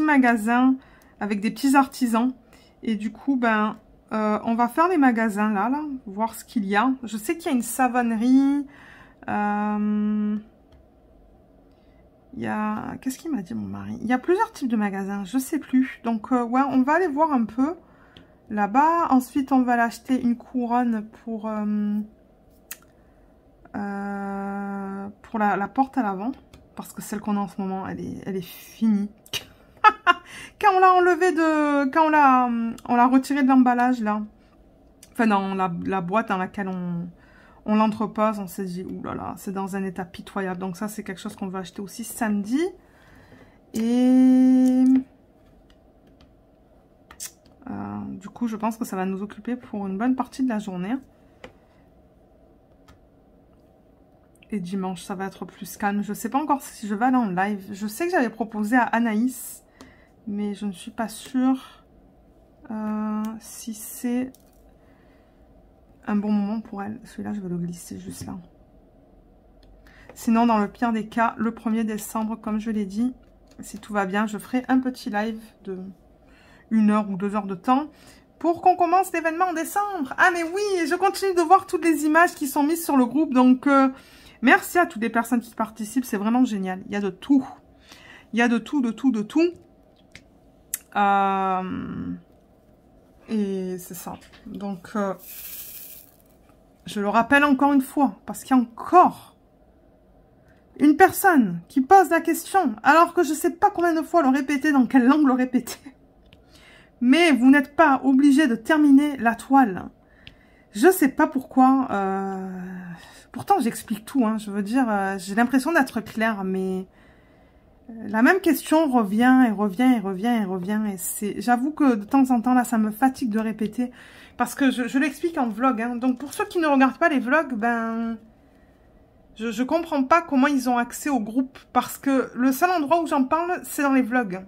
magasins avec des petits artisans. Et du coup, on va faire les magasins là, voir ce qu'il y a. Je sais qu'il y a une savonnerie. Il y a... Qu'est-ce qu'il m'a dit mon mari? Il y a plusieurs types de magasins, je sais plus. Donc, ouais, on va aller voir un peu là-bas. Ensuite, on va l'acheter une couronne pour la porte à l'avant. Parce que celle qu'on a en ce moment, elle est finie. Quand on l'a enlevé de... Quand on l'a retiré de l'emballage, là. Enfin, dans la boîte dans laquelle on l'entrepose, on s'est dit, oulala, c'est dans un état pitoyable. Donc ça, c'est quelque chose qu'on va acheter aussi samedi. Et... du coup, je pense que ça va nous occuper pour une bonne partie de la journée. Et dimanche, ça va être plus calme. Je ne sais pas encore si je vais aller en live. Je sais que j'avais proposé à Anaïs, mais je ne suis pas sûre si c'est un bon moment pour elle. Celui-là, je vais le glisser juste là. Sinon, dans le pire des cas, le 1er décembre, comme je l'ai dit, si tout va bien, je ferai un petit live de 1 heure ou 2 heures de temps pour qu'on commence l'événement en décembre. Ah, mais oui, je continue de voir toutes les images qui sont mises sur le groupe, donc... merci à toutes les personnes qui participent, c'est vraiment génial. Il y a de tout. Il y a de tout, de tout, de tout. Et c'est ça. Donc, je le rappelle encore une fois, parce qu'il y a encore une personne qui pose la question, alors que je ne sais pas combien de fois le répéter, dans quelle langue le répéter. Mais vous n'êtes pas obligé de terminer la toile. Je sais pas pourquoi. Pourtant, j'explique tout. Hein, je veux dire, j'ai l'impression d'être claire, mais la même question revient et revient et revient et revient. Et c'est, j'avoue que de temps en temps, là, ça me fatigue de répéter. Parce que je l'explique en vlog. Hein. Donc, pour ceux qui ne regardent pas les vlogs, ben... Je comprends pas comment ils ont accès au groupe. Parce que le seul endroit où j'en parle, c'est dans les vlogs.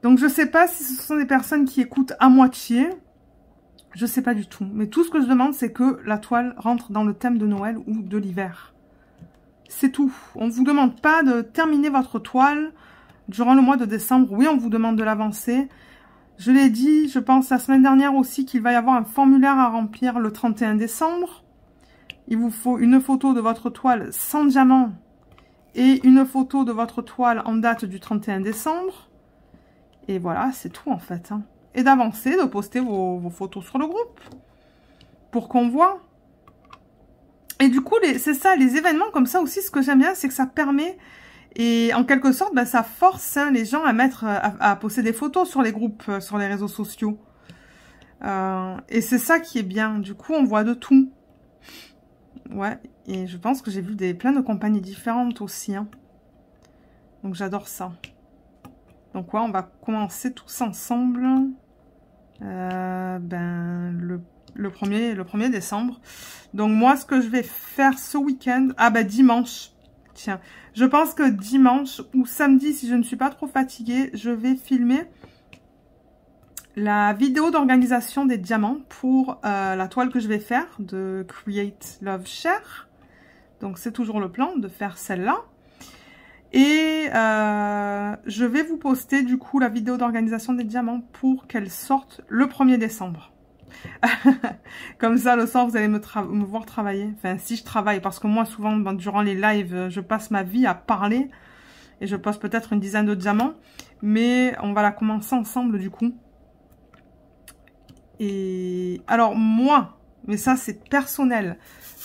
Donc, je sais pas si ce sont des personnes qui écoutent à moitié. Je sais pas du tout. Mais tout ce que je demande, c'est que la toile rentre dans le thème de Noël ou de l'hiver. C'est tout. On ne vous demande pas de terminer votre toile durant le mois de décembre. Oui, on vous demande de l'avancer. Je l'ai dit, je pense, la semaine dernière aussi, qu'il va y avoir un formulaire à remplir le 31 décembre. Il vous faut une photo de votre toile sans diamant et une photo de votre toile en date du 31 décembre. Et voilà, c'est tout en fait. Hein. Et d'avancer, de poster vos photos sur le groupe. Pour qu'on voit. Et du coup, c'est ça, les événements comme ça aussi, ce que j'aime bien, c'est que ça permet, et en quelque sorte, ben, ça force les gens à mettre, à poster des photos sur les groupes, sur les réseaux sociaux. Et c'est ça qui est bien. Du coup, on voit de tout. Ouais, et je pense que j'ai vu plein de compagnies différentes aussi. Hein. Donc, j'adore ça. Donc, ouais, on va commencer tous ensemble. Ben, le 1er décembre. Donc, moi, ce que je vais faire ce week-end... Ah, ben, dimanche. Tiens, je pense que dimanche ou samedi, si je ne suis pas trop fatiguée, je vais filmer la vidéo d'organisation des diamants pour la toile que je vais faire de Create Love Share. Donc, c'est toujours le plan de faire celle-là. Et je vais vous poster du coup la vidéo d'organisation des diamants pour qu'elle sorte le 1er décembre. Comme ça, le soir, vous allez me voir travailler. Enfin, si je travaille, parce que moi, souvent, durant les lives, je passe ma vie à parler. Et je poste peut-être une dizaine de diamants. Mais on va la commencer ensemble du coup. Et alors, moi, mais ça, c'est personnel.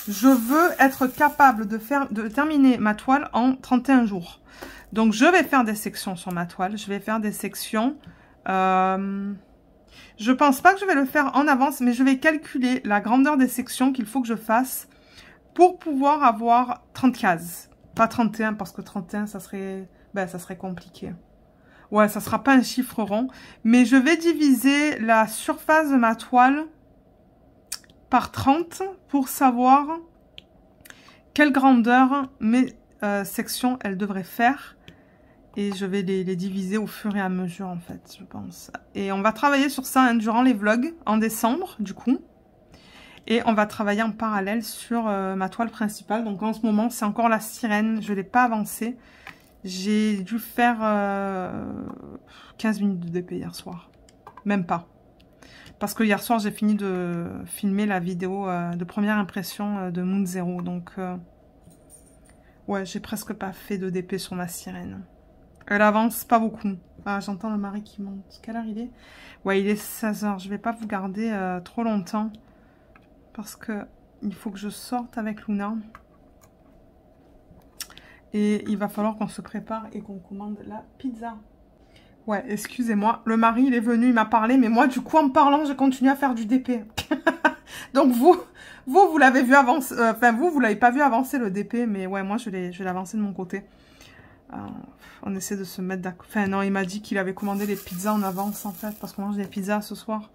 Je veux être capable de terminer ma toile en 31 jours. Donc, je vais faire des sections sur ma toile. Je vais faire des sections. Je pense pas que je vais le faire en avance, mais je vais calculer la grandeur des sections qu'il faut que je fasse pour pouvoir avoir 30 cases. Pas 31, parce que 31, ça serait compliqué. Ouais, ça sera pas un chiffre rond. Mais je vais diviser la surface de ma toile par 30 pour savoir quelle grandeur mes sections elles devraient faire. Et je vais les diviser au fur et à mesure en fait, je pense. Et on va travailler sur ça hein, durant les vlogs en décembre du coup. Et on va travailler en parallèle sur ma toile principale. Donc en ce moment c'est encore la sirène, je ne l'ai pas avancée. J'ai dû faire 15 minutes de DP hier soir. Même pas. Parce que hier soir, j'ai fini de filmer la vidéo de première impression de Moon Zero. Donc, ouais, j'ai presque pas fait de DP sur ma sirène. Elle avance pas beaucoup. Ah, j'entends le mari qui monte. Quelle heure il est? Ouais, il est 16 h. Je vais pas vous garder trop longtemps. Parce que il faut que je sorte avec Luna. Et il va falloir qu'on se prépare et qu'on commande la pizza. Ouais, excusez-moi. Le mari, il est venu, il m'a parlé, mais moi, du coup, en me parlant, j'ai continué à faire du DP. Donc, vous l'avez vu avancer, enfin, vous l'avez pas vu avancer le DP, mais ouais, moi, je l'ai avancé de mon côté. On essaie de se mettre d'accord. Enfin, non, il m'a dit qu'il avait commandé les pizzas en avance, en fait, parce qu'on mange des pizzas ce soir.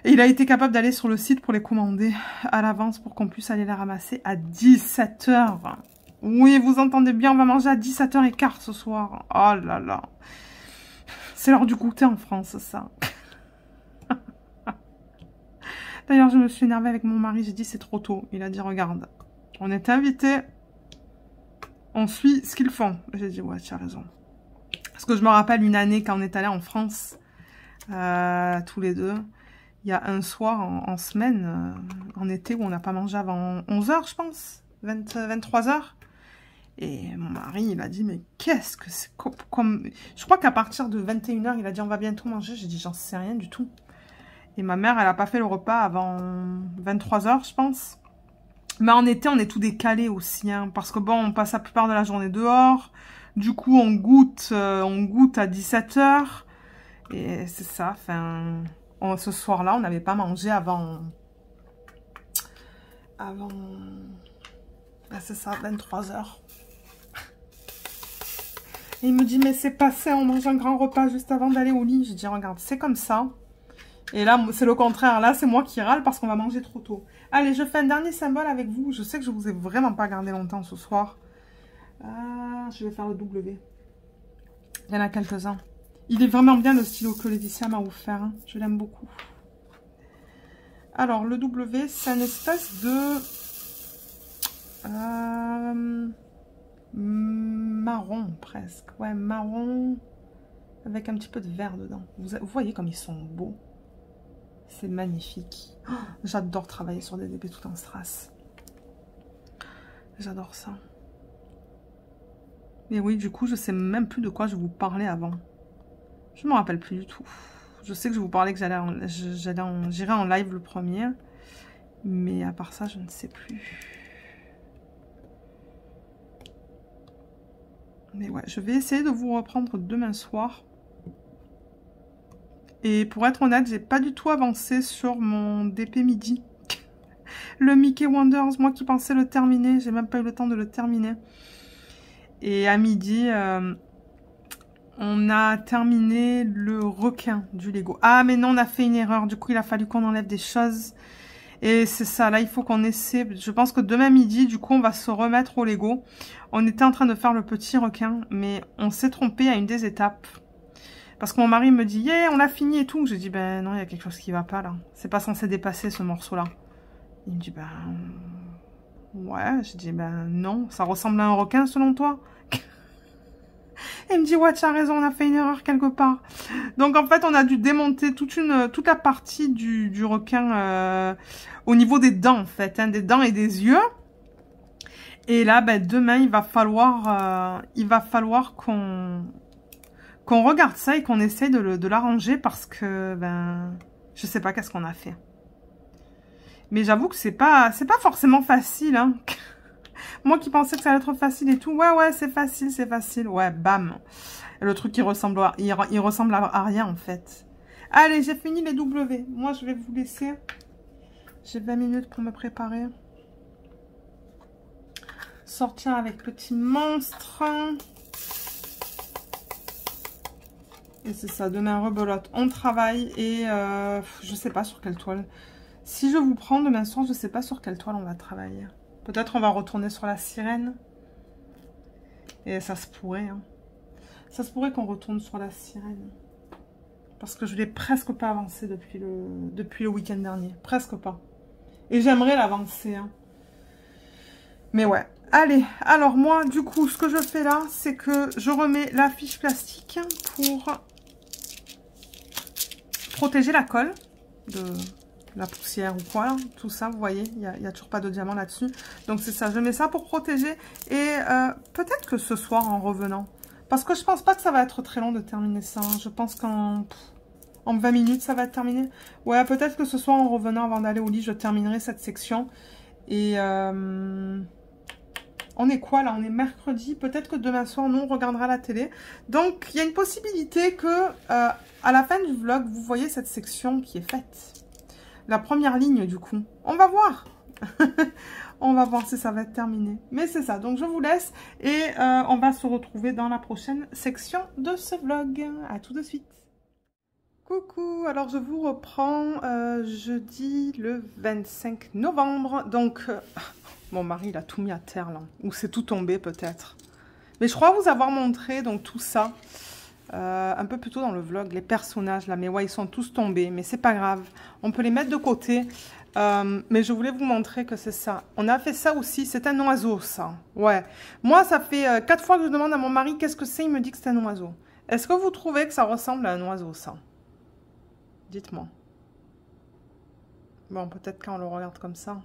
Et il a été capable d'aller sur le site pour les commander à l'avance pour qu'on puisse aller les ramasser à 17 h. Oui, vous entendez bien, on va manger à 17h15 ce soir. Oh là là. C'est l'heure du goûter en France, ça. D'ailleurs, je me suis énervée avec mon mari. J'ai dit, c'est trop tôt. Il a dit, regarde, on est invités. On suit ce qu'ils font. J'ai dit, ouais, tu as raison. Parce que je me rappelle une année quand on est allé en France, tous les deux. Il y a un soir en semaine, en été, où on n'a pas mangé avant 11 h, je pense. 23 h. Et mon mari, il a dit, mais qu'est-ce que c'est comme... Je crois qu'à partir de 21 h, il a dit, on va bientôt manger. J'ai dit, j'en sais rien du tout. Et ma mère, elle n'a pas fait le repas avant 23 h, je pense. Mais en été, on est tout décalé aussi. Hein, parce que bon, on passe la plupart de la journée dehors. Du coup, on goûte à 17 h. Et c'est ça, enfin... Ce soir-là, on n'avait pas mangé avant... Ben, c'est ça, 23 h. Et il me dit, mais c'est passé, on mange un grand repas juste avant d'aller au lit. Je dis, regarde, c'est comme ça. Et là, c'est le contraire. Là, c'est moi qui râle parce qu'on va manger trop tôt. Allez, je fais un dernier symbole avec vous. Je sais que je vous ai vraiment pas gardé longtemps ce soir. Je vais faire le W. Il y en a quelques-uns. Il est vraiment bien le stylo que Laetitia m'a offert. Hein. Je l'aime beaucoup. Alors, le W, c'est une espèce de... marron, presque. Ouais, marron. Avec un petit peu de vert dedans. Vous voyez comme ils sont beaux. C'est magnifique. Oh, j'adore travailler sur des DP tout en strass. J'adore ça. Mais oui, du coup, je sais même plus de quoi je vous parlais avant. Je me rappelle plus du tout. Je sais que je vous parlais que j'irai en live le premier. Mais à part ça, je ne sais plus. Mais ouais, je vais essayer de vous reprendre demain soir. Et pour être honnête, j'ai pas du tout avancé sur mon DP midi. Le Mickey Wonders, moi qui pensais le terminer, j'ai même pas eu le temps de le terminer. Et à midi, on a terminé le requin du Lego. Ah mais non, on a fait une erreur, du coup il a fallu qu'on enlève des choses. Et c'est ça, là il faut qu'on essaie, je pense que demain midi, du coup on va se remettre au Lego. On était en train de faire le petit requin, mais on s'est trompé à une des étapes. Parce que mon mari me dit, yeah, on l'a fini et tout. Je dis, ben non, il y a quelque chose qui va pas là. C'est pas censé dépasser ce morceau-là. Il me dit, ben ouais. Je dis, ben non, ça ressemble à un requin selon toi. Et il me dit, ouais, tu as raison, on a fait une erreur quelque part. Donc en fait, on a dû démonter toute la partie du requin au niveau des dents, en fait, hein, des dents et des yeux. Et là, ben demain, il va falloir qu'on regarde ça et qu'on essaie de l'arranger parce que, ben, je sais pas qu'est-ce qu'on a fait. Mais j'avoue que c'est pas forcément facile, hein. Moi qui pensais que ça allait être facile et tout, ouais, c'est facile, ouais, bam. Le truc, il ressemble à rien, en fait. Allez, j'ai fini les W. Moi, je vais vous laisser. J'ai 20 minutes pour me préparer. Sortir avec petit monstre. Et c'est ça, demain rebelote, on travaille et je sais pas sur quelle toile. Si je vous prends demain soir, je sais pas sur quelle toile on va travailler. Peut-être on va retourner sur la sirène. Et ça se pourrait, hein. Ça se pourrait qu'on retourne sur la sirène. Parce que je l'ai presque pas avancé depuis le week-end dernier. Presque pas. Et j'aimerais l'avancer, hein. Mais ouais. Allez, alors moi, du coup, ce que je fais là, c'est que je remets la fiche plastique pour protéger la colle de la poussière ou quoi, là, tout ça, vous voyez, il n'y a toujours pas de diamant là-dessus. Donc c'est ça, je mets ça pour protéger et peut-être que ce soir en revenant, parce que je pense pas que ça va être très long de terminer ça, hein. Je pense qu'en 20 minutes ça va être terminé. Ouais, peut-être que ce soir en revenant avant d'aller au lit, je terminerai cette section et on On est quoi là? On est mercredi. Peut-être que demain soir, nous, on regardera la télé. Donc, il y a une possibilité que, à la fin du vlog, vous voyez cette section qui est faite. La première ligne, du coup. On va voir. On va voir si ça va être terminé. Mais c'est ça. Donc, je vous laisse. Et on va se retrouver dans la prochaine section de ce vlog. À tout de suite. Coucou, alors je vous reprends jeudi le 25 novembre. Donc, mon mari il a tout mis à terre là. Ou c'est tout tombé peut-être. Mais je crois vous avoir montré donc tout ça un peu plus tôt dans le vlog. Les personnages là, mais ouais, ils sont tous tombés. Mais c'est pas grave, on peut les mettre de côté. Mais je voulais vous montrer que c'est ça. On a fait ça aussi, c'est un oiseau ça. Ouais, moi ça fait 4 fois que je demande à mon mari qu'est-ce que c'est. Il me dit que c'est un oiseau. Est-ce que vous trouvez que ça ressemble à un oiseau ça? Dites-moi. Bon, peut-être quand on le regarde comme ça.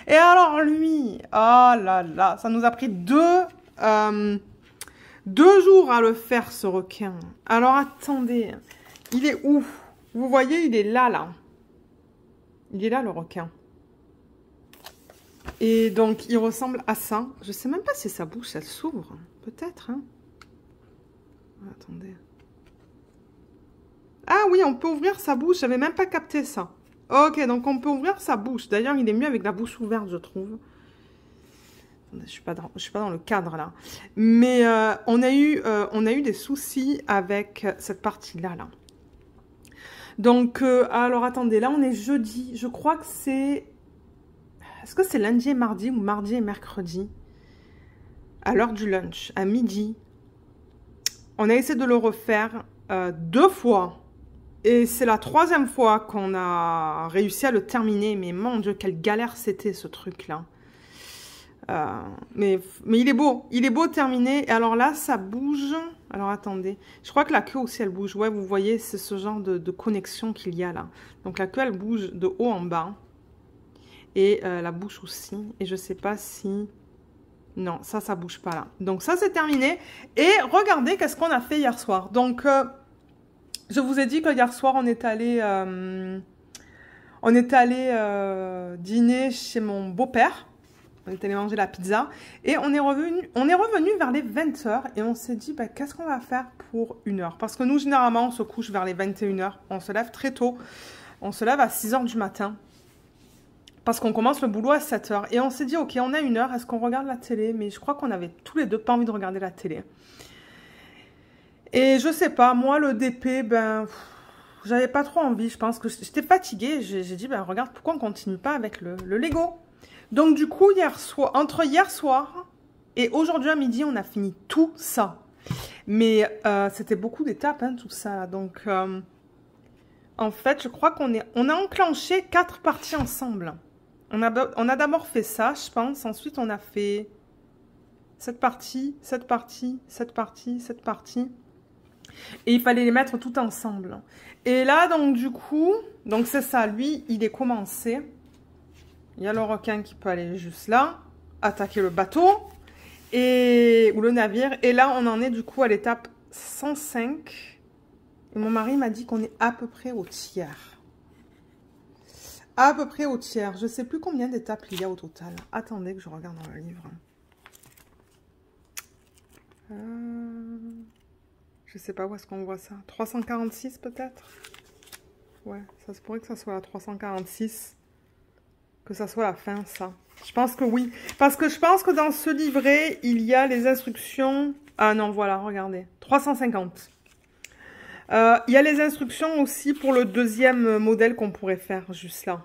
Et alors lui, oh là là, ça nous a pris 2 jours à le faire ce requin. Alors attendez, il est où? Vous voyez, il est là, là. Il est là le requin. Et donc il ressemble à ça. Je sais même pas si sa bouche elle s'ouvre. Peut-être, hein. Attendez. Ah oui, on peut ouvrir sa bouche. J'avais même pas capté ça. Ok, donc on peut ouvrir sa bouche. D'ailleurs, il est mieux avec la bouche ouverte, je trouve. Je suis pas dans le cadre, là. Mais on a eu des soucis avec cette partie-là, là. Donc, alors attendez, là, on est jeudi. Je crois que c'est... Est-ce que c'est lundi et mardi ou mardi et mercredi? À l'heure du lunch, à midi. On a essayé de le refaire 2 fois. Et c'est la 3e fois qu'on a réussi à le terminer. Mais mon Dieu, quelle galère c'était ce truc-là. Mais il est beau. Il est beau terminé. Et alors là, ça bouge. Alors attendez. Je crois que la queue aussi, elle bouge. Ouais, vous voyez, c'est ce genre de connexion qu'il y a là. Donc la queue, elle bouge de haut en bas. Et la bouche aussi. Et je sais pas si... Non, ça bouge pas là. Donc ça, c'est terminé. Et regardez qu'est-ce qu'on a fait hier soir. Donc... je vous ai dit que hier soir, on est allé dîner chez mon beau-père. On est allé manger la pizza. Et on est revenu vers les 20h. Et on s'est dit, bah, qu'est-ce qu'on va faire pour 1 heure? Parce que nous, généralement, on se couche vers les 21h. On se lève très tôt. On se lève à 6h du matin. Parce qu'on commence le boulot à 7h. Et on s'est dit, ok, on a 1 heure. Est-ce qu'on regarde la télé? Mais je crois qu'on avait tous les deux pas envie de regarder la télé. Et je sais pas, moi le DP, ben, j'avais pas trop envie, je pense que j'étais fatiguée. J'ai dit, ben regarde, pourquoi on continue pas avec le Lego? Donc du coup, entre hier soir et aujourd'hui à midi, on a fini tout ça. Mais c'était beaucoup d'étapes, hein, tout ça. Donc, en fait, je crois qu'on a enclenché 4 parties ensemble. On a d'abord fait ça, je pense. Ensuite, on a fait cette partie, cette partie, cette partie, cette partie. Et il fallait les mettre tout ensemble. Et là, donc, du coup, donc c'est ça, lui, il est commencé. Il y a le requin qui peut aller juste là, attaquer le bateau, ou le navire. Et là, on en est, du coup, à l'étape 105. Et mon mari m'a dit qu'on est à peu près au tiers. À peu près au tiers. Je ne sais plus combien d'étapes il y a au total. Attendez que je regarde dans le livre. Je sais pas où est-ce qu'on voit ça. 346 peut-être? Ouais, ça se pourrait que ça soit la 346. Que ça soit la fin, ça. Je pense que oui. Parce que je pense que dans ce livret, il y a les instructions... Ah non, voilà, regardez. 350. Il y a les instructions aussi pour le 2e modèle qu'on pourrait faire juste là.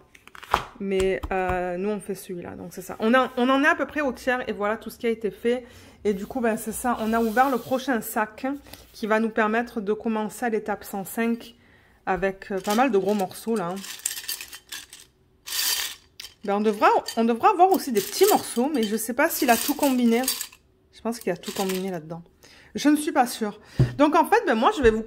Mais nous, on fait celui-là. Donc, c'est ça. On en est à peu près au tiers. Et voilà tout ce qui a été fait. Et du coup, ben, c'est ça. On a ouvert le prochain sac qui va nous permettre de commencer à l'étape 105 avec pas mal de gros morceaux là. Ben, on devra avoir aussi des petits morceaux. Mais je ne sais pas s'il a tout combiné. Je pense qu'il a tout combiné là-dedans. Je ne suis pas sûre. Donc, en fait, ben, moi, je vais vous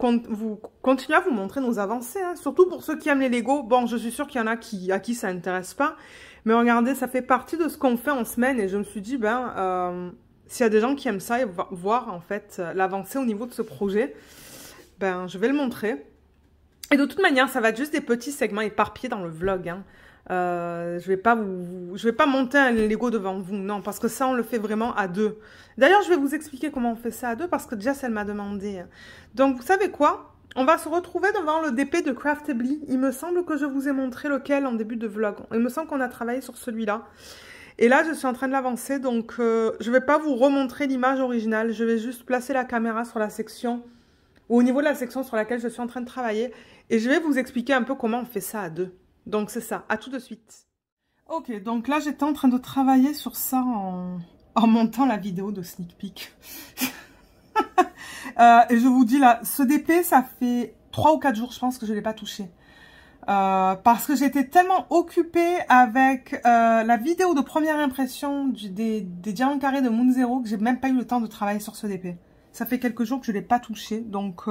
continuer à vous montrer nos avancées. Hein. Surtout pour ceux qui aiment les Lego. Bon, je suis sûre qu'il y en a à qui ça n'intéresse pas. Mais regardez, ça fait partie de ce qu'on fait en semaine. Et je me suis dit, ben, s'il y a des gens qui aiment ça et voir, en fait, l'avancée au niveau de ce projet, ben, je vais le montrer. Et de toute manière, ça va être juste des petits segments éparpillés dans le vlog. Hein. Je vais pas monter un Lego devant vous, non, parce que ça, on le fait vraiment à deux. D'ailleurs, je vais vous expliquer comment on fait ça à deux, parce que Jess, elle m'a demandé. Donc, vous savez quoi? On va se retrouver devant le DP de Craftably. Il me semble que je vous ai montré lequel en début de vlog. Il me semble qu'on a travaillé sur celui-là. Et là, je suis en train de l'avancer, donc je vais pas vous remontrer l'image originale. Je vais juste placer la caméra sur la section, ou au niveau de la section sur laquelle je suis en train de travailler. Et je vais vous expliquer un peu comment on fait ça à deux. Donc c'est ça, à tout de suite. Ok, donc là j'étais en train de travailler sur ça en montant la vidéo de sneak peek. Et je vous dis là, ce DP ça fait 3 ou 4 jours je pense que je ne l'ai pas touché. Parce que j'étais tellement occupée avec la vidéo de première impression des diamants carrés de Moon Zero que j'ai même pas eu le temps de travailler sur ce DP. Ça fait quelques jours que je ne l'ai pas touché, donc...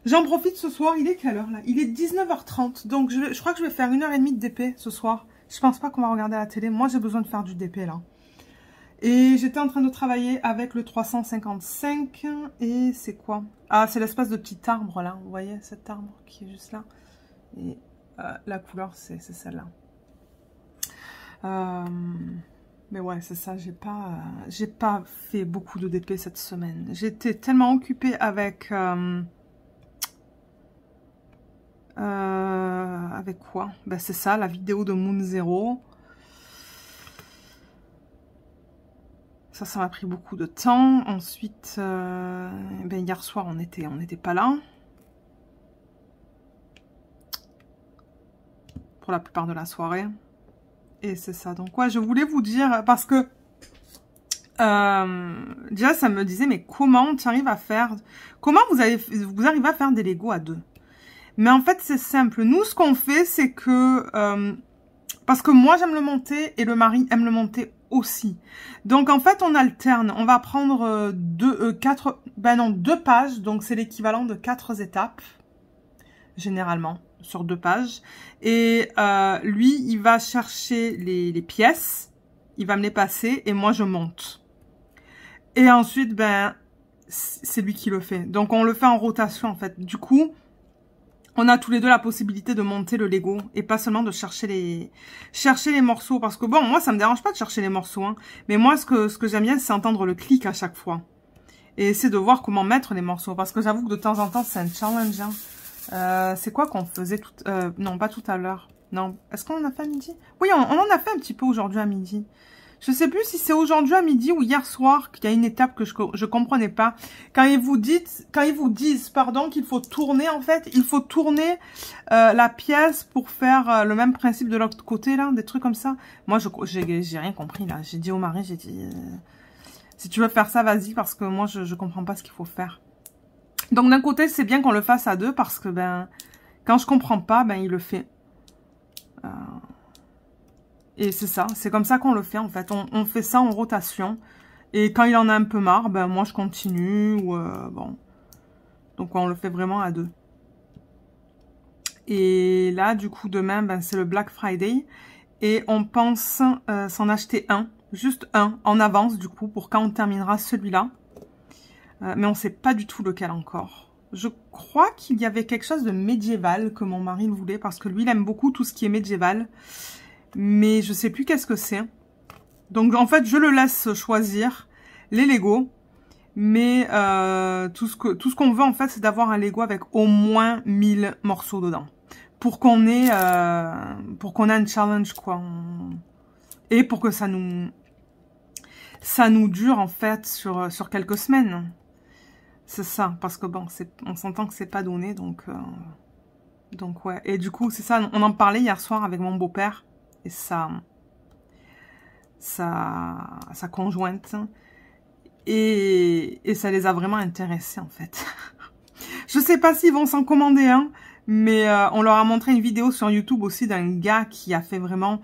j'en profite ce soir, il est quelle heure là? Il est 19h30, donc je crois que je vais faire 1h30 de DP ce soir. Je pense pas qu'on va regarder la télé, moi j'ai besoin de faire du DP là. Et j'étais en train de travailler avec le 355, et c'est quoi? Ah, c'est l'espèce de petit arbre là, vous voyez cet arbre qui est juste là. Et la couleur c'est celle-là. Mais ouais, c'est ça, j'ai pas fait beaucoup de DP cette semaine. J'étais tellement occupée avec... avec quoi? Ben c'est ça, la vidéo de Moon Zero. Ça m'a pris beaucoup de temps. Ensuite, ben hier soir, on n'était pas là. Pour la plupart de la soirée. Et c'est ça. Donc, ouais, je voulais vous dire, parce que déjà, ça me disait, mais comment tu arrives à faire... Comment vous arrivez à faire des Lego à deux? Mais en fait, c'est simple. Nous, ce qu'on fait, c'est que... parce que moi, j'aime le monter et le mari aime le monter aussi. Donc, en fait, on alterne. On va prendre deux pages. Donc, c'est l'équivalent de 4 étapes, généralement, sur 2 pages. Et lui, il va chercher les pièces. Il va me les passer et moi, je monte. Et ensuite, ben, c'est lui qui le fait. Donc, on le fait en rotation, en fait. Du coup... on a tous les deux la possibilité de monter le Lego et pas seulement de chercher les morceaux. Parce que bon, moi, ça me dérange pas de chercher les morceaux. Hein, mais moi, ce que j'aime bien, c'est entendre le clic à chaque fois. Et essayer de voir comment mettre les morceaux. Parce que j'avoue que de temps en temps, c'est un challenge. Hein. C'est quoi qu'on faisait tout... non, pas tout à l'heure. Non. Est-ce qu'on en a fait à midi? Oui, on en a fait un petit peu aujourd'hui à midi. Je sais plus si c'est aujourd'hui à midi ou hier soir qu'il y a une étape que je comprenais pas. Quand ils vous disent, pardon, qu'il faut tourner, en fait, il faut tourner la pièce pour faire le même principe de l'autre côté, là, des trucs comme ça. Moi, j'ai rien compris, là. J'ai dit au mari, j'ai dit, si tu veux faire ça, vas-y, parce que moi, je comprends pas ce qu'il faut faire. Donc, d'un côté, c'est bien qu'on le fasse à deux, parce que, ben, quand je comprends pas, ben, il le fait. Et c'est ça, c'est comme ça qu'on le fait en fait. On fait ça en rotation. Et quand il en a un peu marre, ben moi je continue. Ou bon. Donc on le fait vraiment à deux. Et là, du coup, demain, ben, c'est le Black Friday. Et on pense s'en acheter un. Juste un, en avance du coup, pour quand on terminera celui-là. Mais on ne sait pas du tout lequel encore. Je crois qu'il y avait quelque chose de médiéval que mon mari voulait. Parce que lui, il aime beaucoup tout ce qui est médiéval. Mais je sais plus qu'est-ce que c'est. Donc en fait, je le laisse choisir les Lego. Mais tout ce qu'on veut en fait, c'est d'avoir un Lego avec au moins 1000 morceaux dedans. Pour qu'on ait un challenge quoi. Et pour que ça nous dure en fait sur quelques semaines. C'est ça, parce que bon, on s'entend que c'est pas donné, donc ouais. Et du coup, c'est ça, on en parlait hier soir avec mon beau-père. Et sa conjointe. Et ça les a vraiment intéressés, en fait. Je sais pas s'ils vont s'en commander un, mais on leur a montré une vidéo sur YouTube aussi d'un gars qui a fait vraiment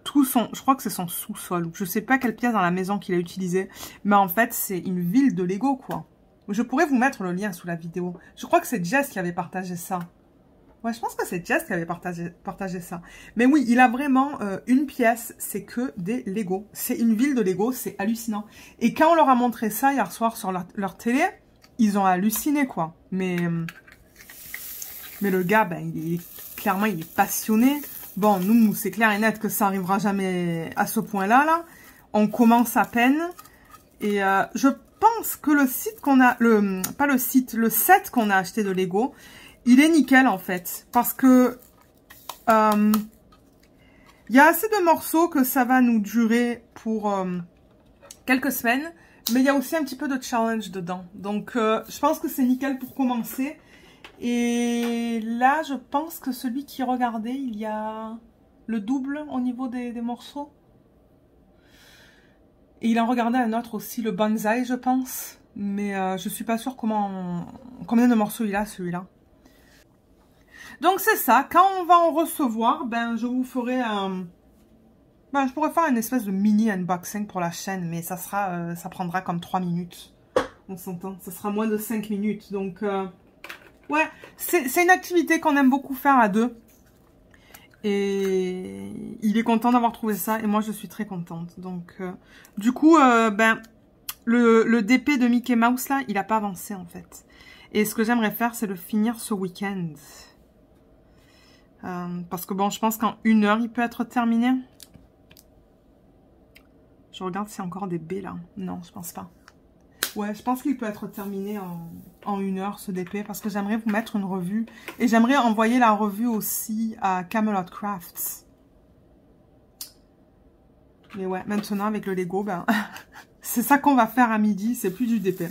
tout son... Je crois que c'est son sous-sol. Je sais pas quelle pièce dans la maison qu'il a utilisé, mais en fait, c'est une ville de Lego, quoi. Je pourrais vous mettre le lien sous la vidéo. Je crois que c'est Jess qui avait partagé ça. Ouais, je pense que c'est Jess qui avait partagé ça. Mais oui, il a vraiment une pièce, c'est que des Lego. C'est une ville de Lego, c'est hallucinant. Et quand on leur a montré ça hier soir sur leur télé, ils ont halluciné, quoi. Mais le gars, ben, clairement, il est passionné. Bon, nous, c'est clair et net que ça arrivera jamais à ce point-là, là. On commence à peine. Et je pense que le site qu'on a... pas le site, le set qu'on a acheté de Lego, il est nickel, en fait. Parce que... il y a assez de morceaux que ça va nous durer pour quelques semaines. Mais il y a aussi un petit peu de challenge dedans. Donc, je pense que c'est nickel pour commencer. Et là, je pense que celui qui regardait, il y a le double au niveau des morceaux. Et il en regardait un autre aussi, le Banzai, je pense. Mais je suis pas sûre combien de morceaux il a, celui-là. Donc, c'est ça. Quand on va en recevoir, ben, je vous ferai un... Ben, je pourrais faire une espèce de mini unboxing pour la chaîne, mais ça sera, ça prendra comme 3 minutes. On s'entend. Ça sera moins de 5 minutes. Donc, ouais, c'est une activité qu'on aime beaucoup faire à deux. Et il est content d'avoir trouvé ça. Et moi, je suis très contente. Donc, du coup, ben, le DP de Mickey Mouse, là, il n'a pas avancé, en fait. Et ce que j'aimerais faire, c'est le finir ce week-end. Parce que, bon, je pense qu'en 1 heure, il peut être terminé. Je regarde s'il y a encore des B, là. Non, je pense pas. Ouais, je pense qu'il peut être terminé en 1 heure, ce DP, parce que j'aimerais vous mettre une revue. Et j'aimerais envoyer la revue aussi à Camelot Crafts. Mais ouais, maintenant, avec le Lego, ben, c'est ça qu'on va faire à midi, c'est plus du DP.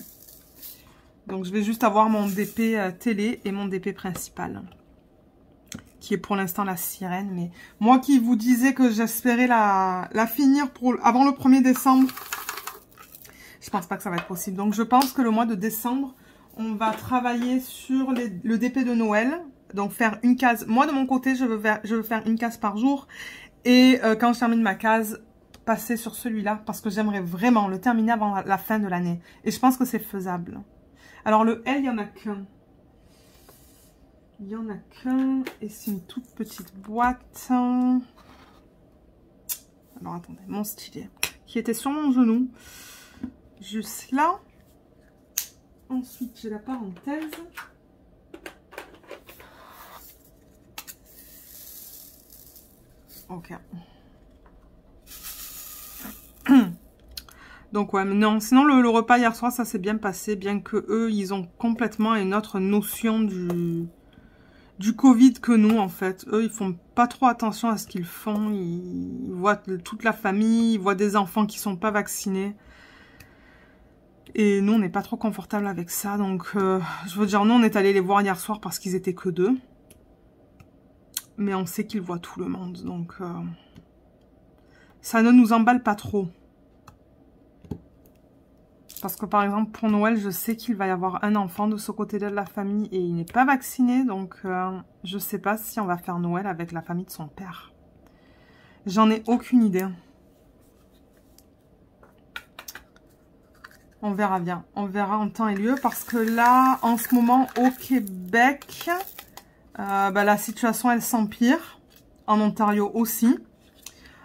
Donc, je vais juste avoir mon DP télé et mon DP principal. Qui est pour l'instant la sirène. Mais moi qui vous disais que j'espérais la finir avant le 1er décembre... Je pense pas que ça va être possible. Donc, je pense que le mois de décembre, on va travailler sur le DP de Noël. Donc, faire une case. Moi, de mon côté, je veux faire une case par jour. Et quand je termine ma case, passer sur celui-là. Parce que j'aimerais vraiment le terminer avant la fin de l'année. Et je pense que c'est faisable. Alors, le L, il n'y en a qu'un. Il n'y en a qu'un. Et c'est une toute petite boîte. Alors, attendez. Mon stylet. Qui était sur mon genou. Juste là. Ensuite, j'ai la parenthèse. Ok. Donc ouais, mais non, sinon le repas hier soir, ça s'est bien passé, bien que eux, ils ont complètement une autre notion du Covid que nous, en fait. Eux, ils font pas trop attention à ce qu'ils font. Ils voient toute la famille, ils voient des enfants qui sont pas vaccinés. Et nous, on n'est pas trop confortable avec ça. Donc, je veux dire, nous, on est allés les voir hier soir parce qu'ils étaient que 2. Mais on sait qu'ils voient tout le monde. Donc, ça ne nous emballe pas trop. Parce que, par exemple, pour Noël, je sais qu'il va y avoir un enfant de ce côté-là de la famille et il n'est pas vacciné. Donc, je sais pas si on va faire Noël avec la famille de son père. J'en ai aucune idée. On verra bien. On verra en temps et lieu. Parce que là, en ce moment, au Québec, la situation, elle s'empire. En Ontario aussi.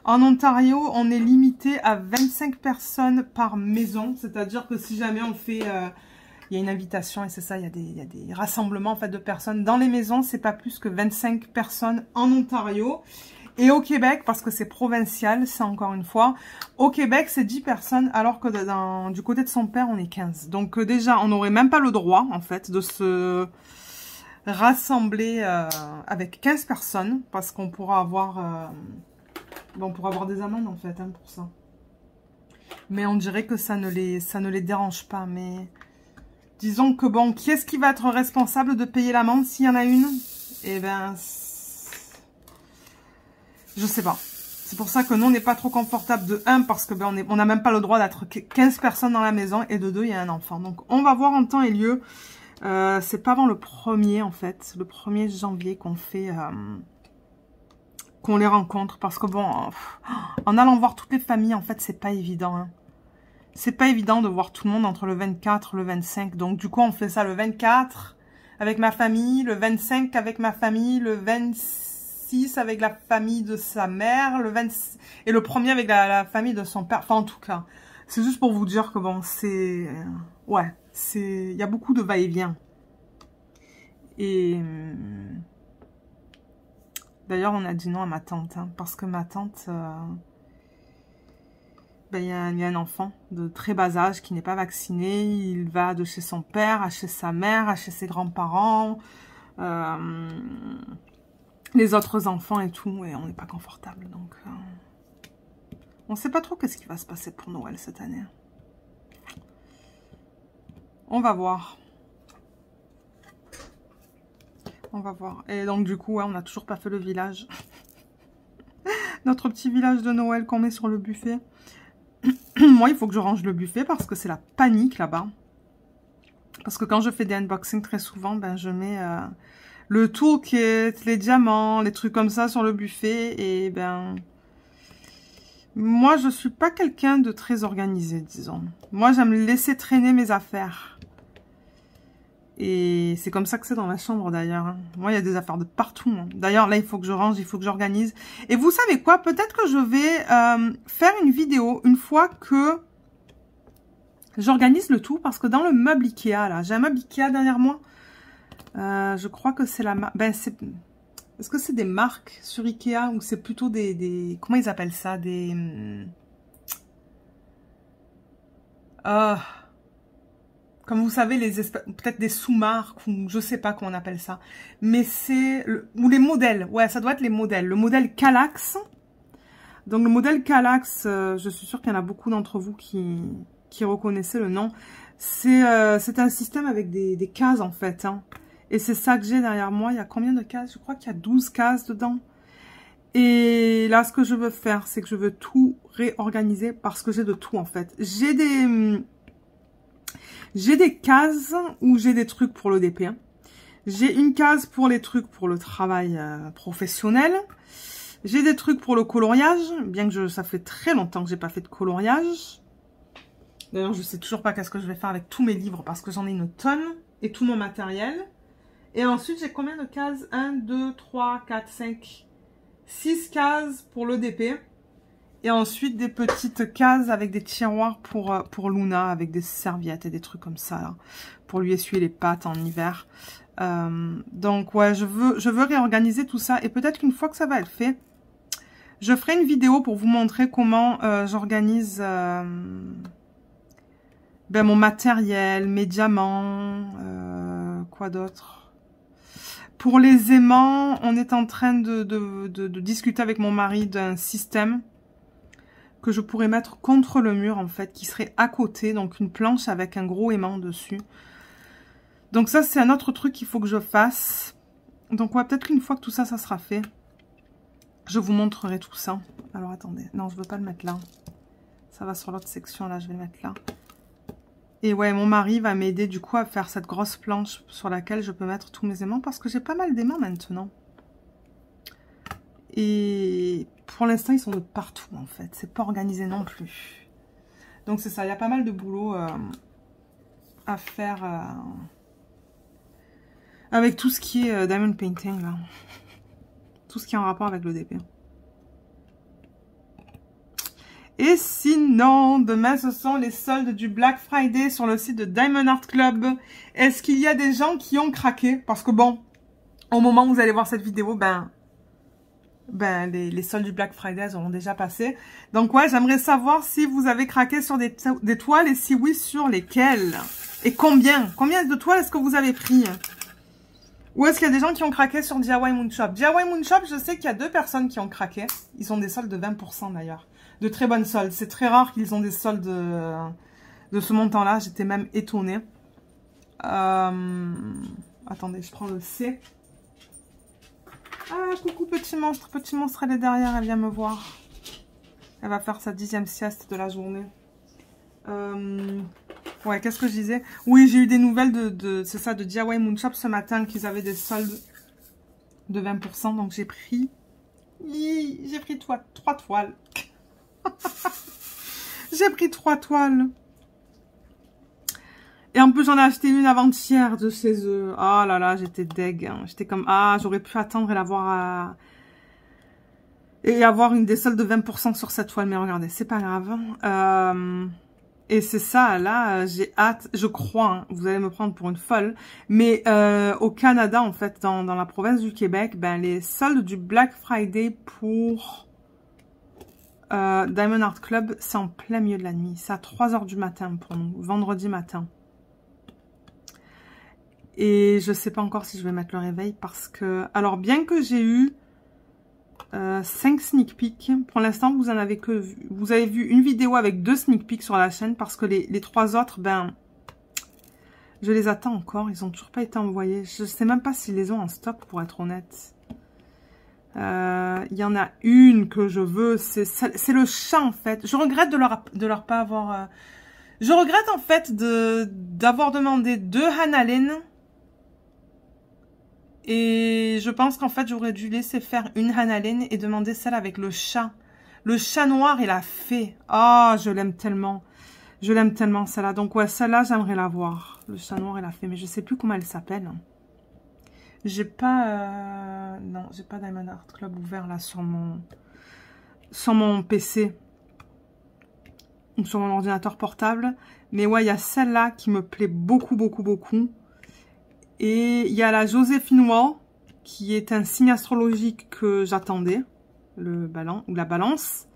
En Ontario, on est limité à 25 personnes par maison. C'est-à-dire que si jamais on fait... il y a une invitation et c'est ça, il y a des rassemblements en fait, de personnes. Dans les maisons, c'est pas plus que 25 personnes en Ontario. Et au Québec, parce que c'est provincial, ça encore une fois, au Québec, c'est 10 personnes, alors que du côté de son père, on est 15. Donc déjà, on n'aurait même pas le droit, en fait, de se rassembler avec 15 personnes, parce qu'on pourra avoir... on pourra avoir des amendes, en fait, hein, pour ça. Mais on dirait que ça ne les dérange pas, mais... Disons que, bon, qui est-ce qui va être responsable de payer l'amende s'il y en a une? Eh ben... Je sais pas. C'est pour ça que nous, on n'est pas trop confortable de 1, parce que ben, on n'a même pas le droit d'être 15 personnes dans la maison, et de 2, il y a un enfant. Donc, on va voir en temps et lieu. C'est pas avant le 1er, en fait, le 1er janvier qu'on fait... qu'on les rencontre, parce que bon, en allant voir toutes les familles, en fait, c'est pas évident. Hein. C'est pas évident de voir tout le monde entre le 24 et le 25. Donc, du coup, on fait ça le 24 avec ma famille, le 25 avec ma famille, le 26 avec la famille de sa mère, le 26 et le 1er avec la famille de son père. Enfin, en tout cas, c'est juste pour vous dire que bon, c'est... Ouais, il y a beaucoup de va-et-vient. Et... D'ailleurs, on a dit non à ma tante, hein, parce que ma tante, ben, il y a un enfant de très bas âge qui n'est pas vacciné. Il va de chez son père à chez sa mère, à chez ses grands-parents, les autres enfants et tout, et on n'est pas confortable. Donc, on ne sait pas trop qu'est-ce qui va se passer pour Noël cette année. On va voir. On va voir. Et donc, du coup, ouais, on n'a toujours pas fait le village. Notre petit village de Noël qu'on met sur le buffet. Moi, il faut que je range le buffet parce que c'est la panique là-bas. Parce que quand je fais des unboxings, très souvent, ben, je mets le toolkit, les diamants, les trucs comme ça sur le buffet. Et ben, moi, je suis pas quelqu'un de très organisé, disons. Moi, j'aime laisser traîner mes affaires. Et c'est comme ça que c'est dans ma chambre d'ailleurs. Hein. Moi, il y a des affaires de partout. Hein. D'ailleurs, là, il faut que je range, il faut que j'organise. Et vous savez quoi? Peut-être que je vais faire une vidéo une fois que j'organise le tout. Parce que dans le meuble Ikea, là, j'ai un meuble Ikea derrière moi. Je crois que c'est la marque... Ben, est-ce que c'est des marques sur Ikea ou c'est plutôt des... Comment ils appellent ça? Des... Comme vous savez, peut-être des sous-marques, ou je sais pas comment on appelle ça. Mais c'est... Ou les modèles. Ouais, ça doit être les modèles. Le modèle Kallax. Donc le modèle Kallax, je suis sûre qu'il y en a beaucoup d'entre vous qui reconnaissez le nom. C'est un système avec des cases en fait. Hein. Et c'est ça que j'ai derrière moi. Il y a combien de cases? Je crois qu'il y a 12 cases dedans. Et là, ce que je veux faire, c'est que je veux tout réorganiser parce que j'ai de tout en fait. J'ai des cases où j'ai des trucs pour le DP. J'ai une case pour les trucs pour le travail professionnel. J'ai des trucs pour le coloriage, bien que ça fait très longtemps que j'ai pas fait de coloriage. D'ailleurs, je sais toujours pas qu'est-ce que je vais faire avec tous mes livres parce que j'en ai une tonne et tout mon matériel. Et ensuite, j'ai combien de cases? 1, 2, 3, 4, 5, 6 cases pour le DP. Et ensuite, des petites cases avec des tiroirs pour Luna, avec des serviettes et des trucs comme ça, là, pour lui essuyer les pattes en hiver. Donc, ouais, je veux réorganiser tout ça. Et peut-être qu'une fois que ça va être fait, je ferai une vidéo pour vous montrer comment j'organise ben, mon matériel, mes diamants, quoi d'autre. Pour les aimants, on est en train de discuter avec mon mari d'un système que je pourrais mettre contre le mur, en fait, qui serait à côté, donc une planche avec un gros aimant dessus. Donc ça, c'est un autre truc qu'il faut que je fasse. Donc ouais, peut-être qu'une fois que tout ça, ça sera fait, je vous montrerai tout ça. Alors attendez, non, je veux pas le mettre là. Ça va sur l'autre section, là, je vais le mettre là. Et ouais, mon mari va m'aider du coup à faire cette grosse planche sur laquelle je peux mettre tous mes aimants, parce que j'ai pas mal d'aimants maintenant. Et pour l'instant, ils sont de partout, en fait. C'est pas organisé non plus. Donc, c'est ça. Il y a pas mal de boulot à faire avec tout ce qui est diamond painting, là. Tout ce qui est en rapport avec le DP. Et sinon, demain, ce sont les soldes du Black Friday sur le site de Diamond Art Club. Est-ce qu'il y a des gens qui ont craqué? Parce que bon, au moment où vous allez voir cette vidéo, les soldes du Black Friday, elles auront déjà passé. Donc ouais, j'aimerais savoir si vous avez craqué sur des toiles et si oui, sur lesquelles. Et combien? Combien de toiles est-ce que vous avez pris? Ou est-ce qu'il y a des gens qui ont craqué sur DIY Moonshop? DIY Moonshop, je sais qu'il y a 2 personnes qui ont craqué. Ils ont des soldes de 20% d'ailleurs. De très bonnes soldes. C'est très rare qu'ils ont des soldes de ce montant-là. J'étais même étonnée. Attendez, je prends le C. Ah, coucou petit monstre. Petit monstre, elle est derrière, elle vient me voir. Elle va faire sa 10e sieste de la journée. Ouais, qu'est-ce que je disais? Oui, j'ai eu des nouvelles c'est ça, de DIY Moonshop ce matin, qu'ils avaient des soldes de 20%. Donc j'ai pris 3 toiles. J'ai pris 3 toiles. Et en plus, j'en ai acheté une avant-hier de chez eux. Oh là là, j'étais deg. Hein. J'étais comme, ah, j'aurais pu attendre et l'avoir et avoir une des soldes de 20% sur cette toile. Mais regardez, c'est pas grave. Et c'est ça, là, j'ai hâte, je crois, hein, vous allez me prendre pour une folle, mais au Canada, en fait, dans la province du Québec, ben, les soldes du Black Friday pour Diamond Art Club, c'est en plein milieu de la nuit. C'est à 3 h du matin pour nous, vendredi matin. Et je sais pas encore si je vais mettre le réveil parce que... Alors, bien que j'ai eu 5 sneak peeks, pour l'instant, vous avez vu une vidéo avec 2 sneak peeks sur la chaîne parce que les 3 autres, ben... Je les attends encore, ils ont toujours pas été envoyés. Je sais même pas s'ils les ont en stock, pour être honnête. Il y en a une que je veux, c'est le chat, en fait. Je regrette de leur pas avoir... Je regrette, en fait, d'avoir demandé 2 Hannah-Lynn. Et je pense qu'en fait, j'aurais dû laisser faire une Hannah-Lynn et demander celle avec le chat. Le chat noir et la fée. Ah, je l'aime tellement. Je l'aime tellement, celle-là. Donc, ouais, celle-là, j'aimerais la voir. Le chat noir et la fée. Mais je sais plus comment elle s'appelle. J'ai pas... Non, j'ai pas Diamond Art Club ouvert, là, sur mon PC. Ou sur mon ordinateur portable. Mais ouais, il y a celle-là qui me plaît beaucoup, beaucoup, beaucoup. Et il y a la Joséphine Wall, qui est un signe astrologique que j'attendais, le ballon ou la balance.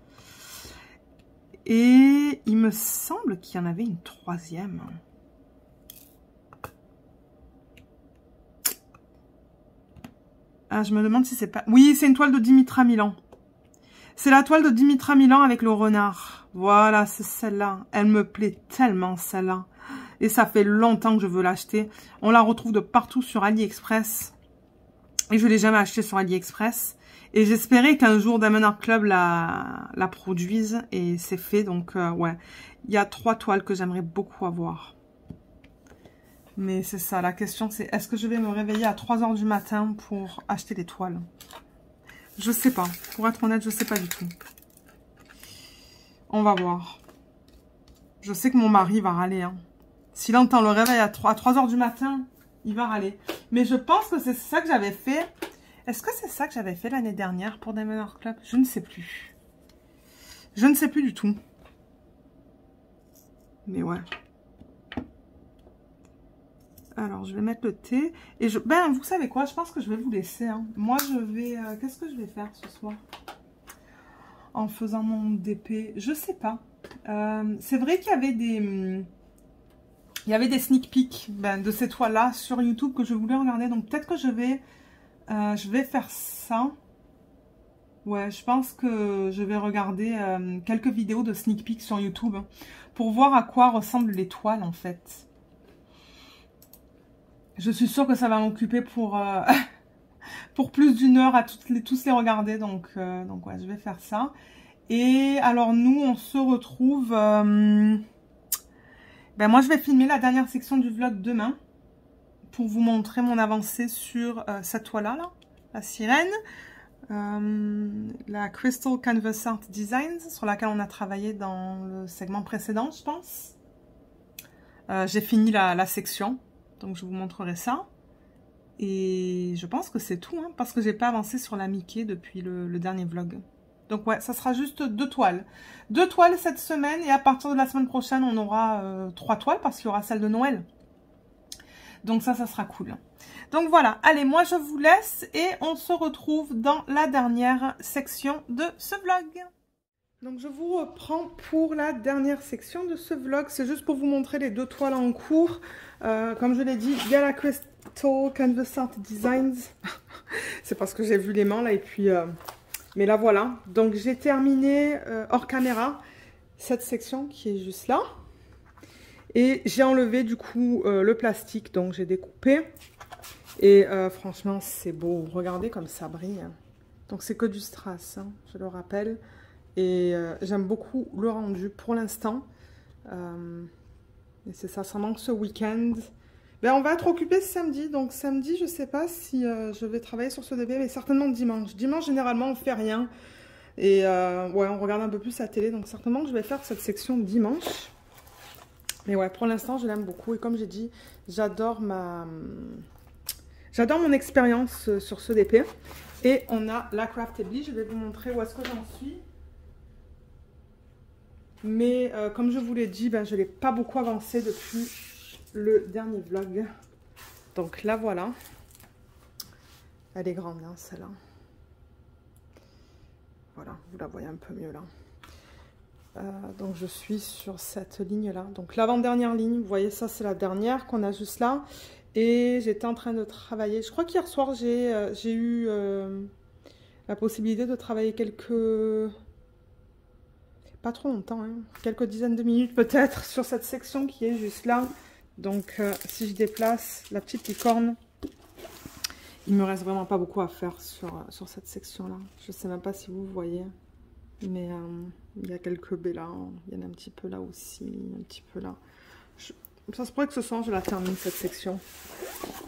Et il me semble qu'il y en avait une 3e. Ah, je me demande si c'est pas... Oui, c'est une toile de Dimitra Milan. C'est la toile de Dimitra Milan avec le renard. Voilà, c'est celle-là. Elle me plaît tellement, celle-là. Et ça fait longtemps que je veux l'acheter. On la retrouve de partout sur AliExpress. Et je ne l'ai jamais acheté sur AliExpress. Et j'espérais qu'un jour Diamond Art Club la produise. Et c'est fait. Donc, ouais. Il y a 3 toiles que j'aimerais beaucoup avoir. Mais c'est ça. La question, c'est est-ce que je vais me réveiller à 3 h du matin pour acheter des toiles? Je sais pas. Pour être honnête, je sais pas du tout. On va voir. Je sais que mon mari va râler, hein. S'il entend le réveil à 3 h du matin, il va râler. Mais je pense que c'est ça que j'avais fait. Est-ce que c'est ça que j'avais fait l'année dernière pour Diamond Art Club? Je ne sais plus. Je ne sais plus du tout. Mais ouais. Alors, je vais mettre le thé. Et ben, vous savez quoi? Je pense que je vais vous laisser. Hein. Moi, je vais... Qu'est-ce que je vais faire ce soir? En faisant mon DP? Je sais pas. C'est vrai qu'il y avait des... Il y avait des sneak peeks de ces toiles-là sur YouTube que je voulais regarder. Donc, peut-être que je vais faire ça. Ouais, je pense que je vais regarder quelques vidéos de sneak peeks sur YouTube pour voir à quoi ressemblent les toiles, en fait. Je suis sûre que ça va m'occuper pour plus d'1 heure à tous les regarder. Donc ouais, je vais faire ça. Et alors, nous, on se retrouve... Ben moi, je vais filmer la dernière section du vlog demain pour vous montrer mon avancée sur cette toile-là, la sirène, la Crystal Canvas Art Designs, sur laquelle on a travaillé dans le segment précédent, je pense. J'ai fini la section, donc je vous montrerai ça. Et je pense que c'est tout, hein, parce que j'ai pas avancé sur la Mickey depuis le dernier vlog. Donc ouais, ça sera juste 2 toiles. 2 toiles cette semaine et à partir de la semaine prochaine, on aura 3 toiles parce qu'il y aura celle de Noël. Donc ça sera cool. Donc voilà, allez, moi je vous laisse et on se retrouve dans la dernière section de ce vlog. Donc je vous reprends pour la dernière section de ce vlog. C'est juste pour vous montrer les 2 toiles en cours. Comme je l'ai dit, il y a la Crystal Canvas Art Designs. C'est parce que j'ai vu les mains là et puis... Mais là, voilà. Donc, j'ai terminé hors caméra cette section qui est juste là. Et j'ai enlevé, du coup, le plastique. Donc, j'ai découpé. Et franchement, c'est beau. Regardez comme ça brille. Donc, c'est que du strass, hein, je le rappelle. Et j'aime beaucoup le rendu pour l'instant. Et c'est ça, ça manque ce week-end. Ben, on va être occupé ce samedi, donc samedi, je sais pas si je vais travailler sur ce DP, mais certainement dimanche. Dimanche, généralement, on fait rien. Et ouais, on regarde un peu plus la télé, donc certainement que je vais faire cette section dimanche. Mais ouais, pour l'instant, je l'aime beaucoup. Et comme j'ai dit, j'adore mon expérience sur ce DP. Et on a la Craftedly, je vais vous montrer où est-ce que j'en suis. Mais comme je vous l'ai dit, ben, je n'ai pas beaucoup avancé depuis le dernier vlog. Donc là, voilà. Elle est grande, hein, celle-là. Voilà, vous la voyez un peu mieux là. Donc je suis sur cette ligne-là. Donc l'avant-dernière ligne, vous voyez, ça c'est la dernière qu'on a juste là. Et j'étais en train de travailler. Je crois qu'hier soir, j'ai eu la possibilité de travailler quelques... Pas trop longtemps, hein, quelques dizaines de minutes peut-être sur cette section qui est juste là. Donc si je déplace la petite licorne, il me reste vraiment pas beaucoup à faire sur cette section-là. Je sais même pas si vous voyez, mais il y a quelques baies là, il y en a un petit peu là aussi, un petit peu là. Ça se pourrait que ce soir je la termine cette section.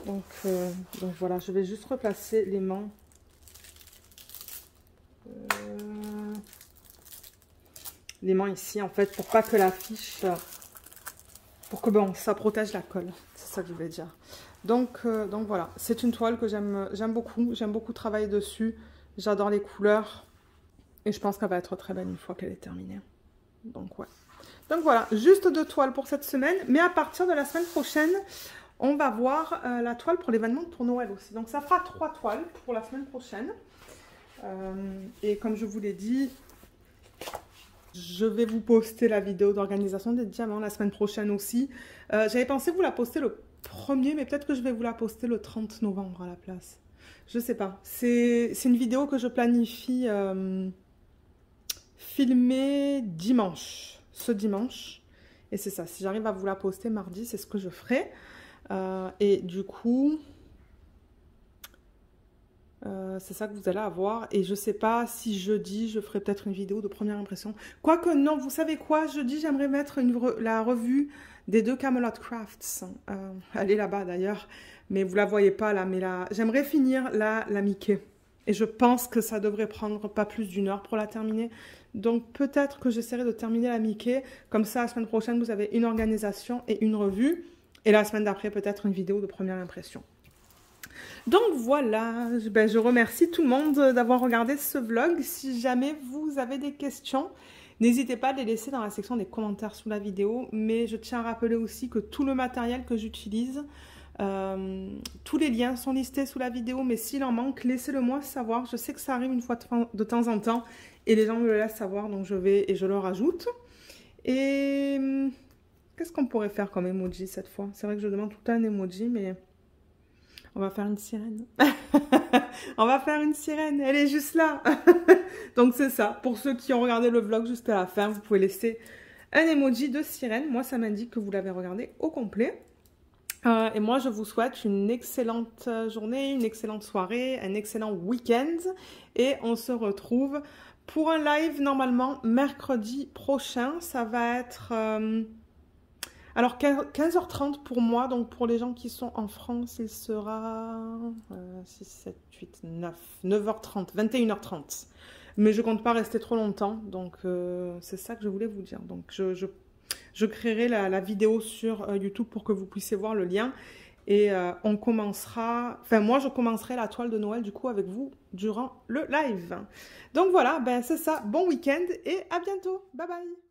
Donc voilà, je vais juste replacer l'aimant. L'aimant ici en fait, pour pas que la fiche, pour que bon, ça protège la colle, c'est ça que je voulais dire. Donc voilà, c'est une toile que j'aime beaucoup travailler dessus, j'adore les couleurs et je pense qu'elle va être très belle une fois qu'elle est terminée. Donc ouais. Donc voilà, juste 2 toiles pour cette semaine, mais à partir de la semaine prochaine, on va voir la toile pour l'événement pour Noël aussi. Donc ça fera 3 toiles pour la semaine prochaine. Et comme je vous l'ai dit, je vais vous poster la vidéo d'organisation des diamants la semaine prochaine aussi. J'avais pensé vous la poster le 1er, mais peut-être que je vais vous la poster le 30 novembre à la place. Je sais pas. C'est une vidéo que je planifie filmer dimanche, ce dimanche. Et c'est ça, si j'arrive à vous la poster mardi, c'est ce que je ferai. Et du coup... c'est ça que vous allez avoir. Et je sais pas si jeudi, je ferai peut-être une vidéo de première impression. Quoique non, vous savez quoi? Jeudi, j'aimerais mettre la revue des 2 Camelot Crafts. Elle est là-bas d'ailleurs. Mais vous la voyez pas là. Mais là, j'aimerais finir la Mickey. Et je pense que ça devrait prendre pas plus d'1 heure pour la terminer. Donc peut-être que j'essaierai de terminer la Mickey. Comme ça, la semaine prochaine, vous avez une organisation et une revue. Et la semaine d'après, peut-être une vidéo de première impression. Donc voilà, ben, je remercie tout le monde d'avoir regardé ce vlog. Si jamais vous avez des questions, n'hésitez pas à les laisser dans la section des commentaires sous la vidéo. Mais je tiens à rappeler aussi que tout le matériel que j'utilise, tous les liens sont listés sous la vidéo. Mais s'il en manque, laissez-le moi savoir. Je sais que ça arrive une fois de temps en temps et les gens me le laissent savoir. Donc je vais et je le rajoute. Et qu'est-ce qu'on pourrait faire comme emoji cette fois? C'est vrai que je demande tout le temps un emoji, mais... On va faire une sirène. On va faire une sirène. Elle est juste là. Donc c'est ça. Pour ceux qui ont regardé le vlog jusqu'à la fin, vous pouvez laisser un emoji de sirène. Moi, ça m'indique que vous l'avez regardé au complet. Et moi, je vous souhaite une excellente journée, une excellente soirée, un excellent week-end. Et on se retrouve pour un live normalement mercredi prochain. Ça va être... Alors, 15h30 pour moi, donc pour les gens qui sont en France, il sera 6, 7, 8, 9, 9h30, 21h30. Mais je ne compte pas rester trop longtemps, donc c'est ça que je voulais vous dire. Donc, je créerai la vidéo sur YouTube pour que vous puissiez voir le lien. Et on commencera, enfin moi je commencerai la toile de Noël du coup avec vous durant le live. Donc voilà, ben c'est ça, bon week-end et à bientôt, bye bye.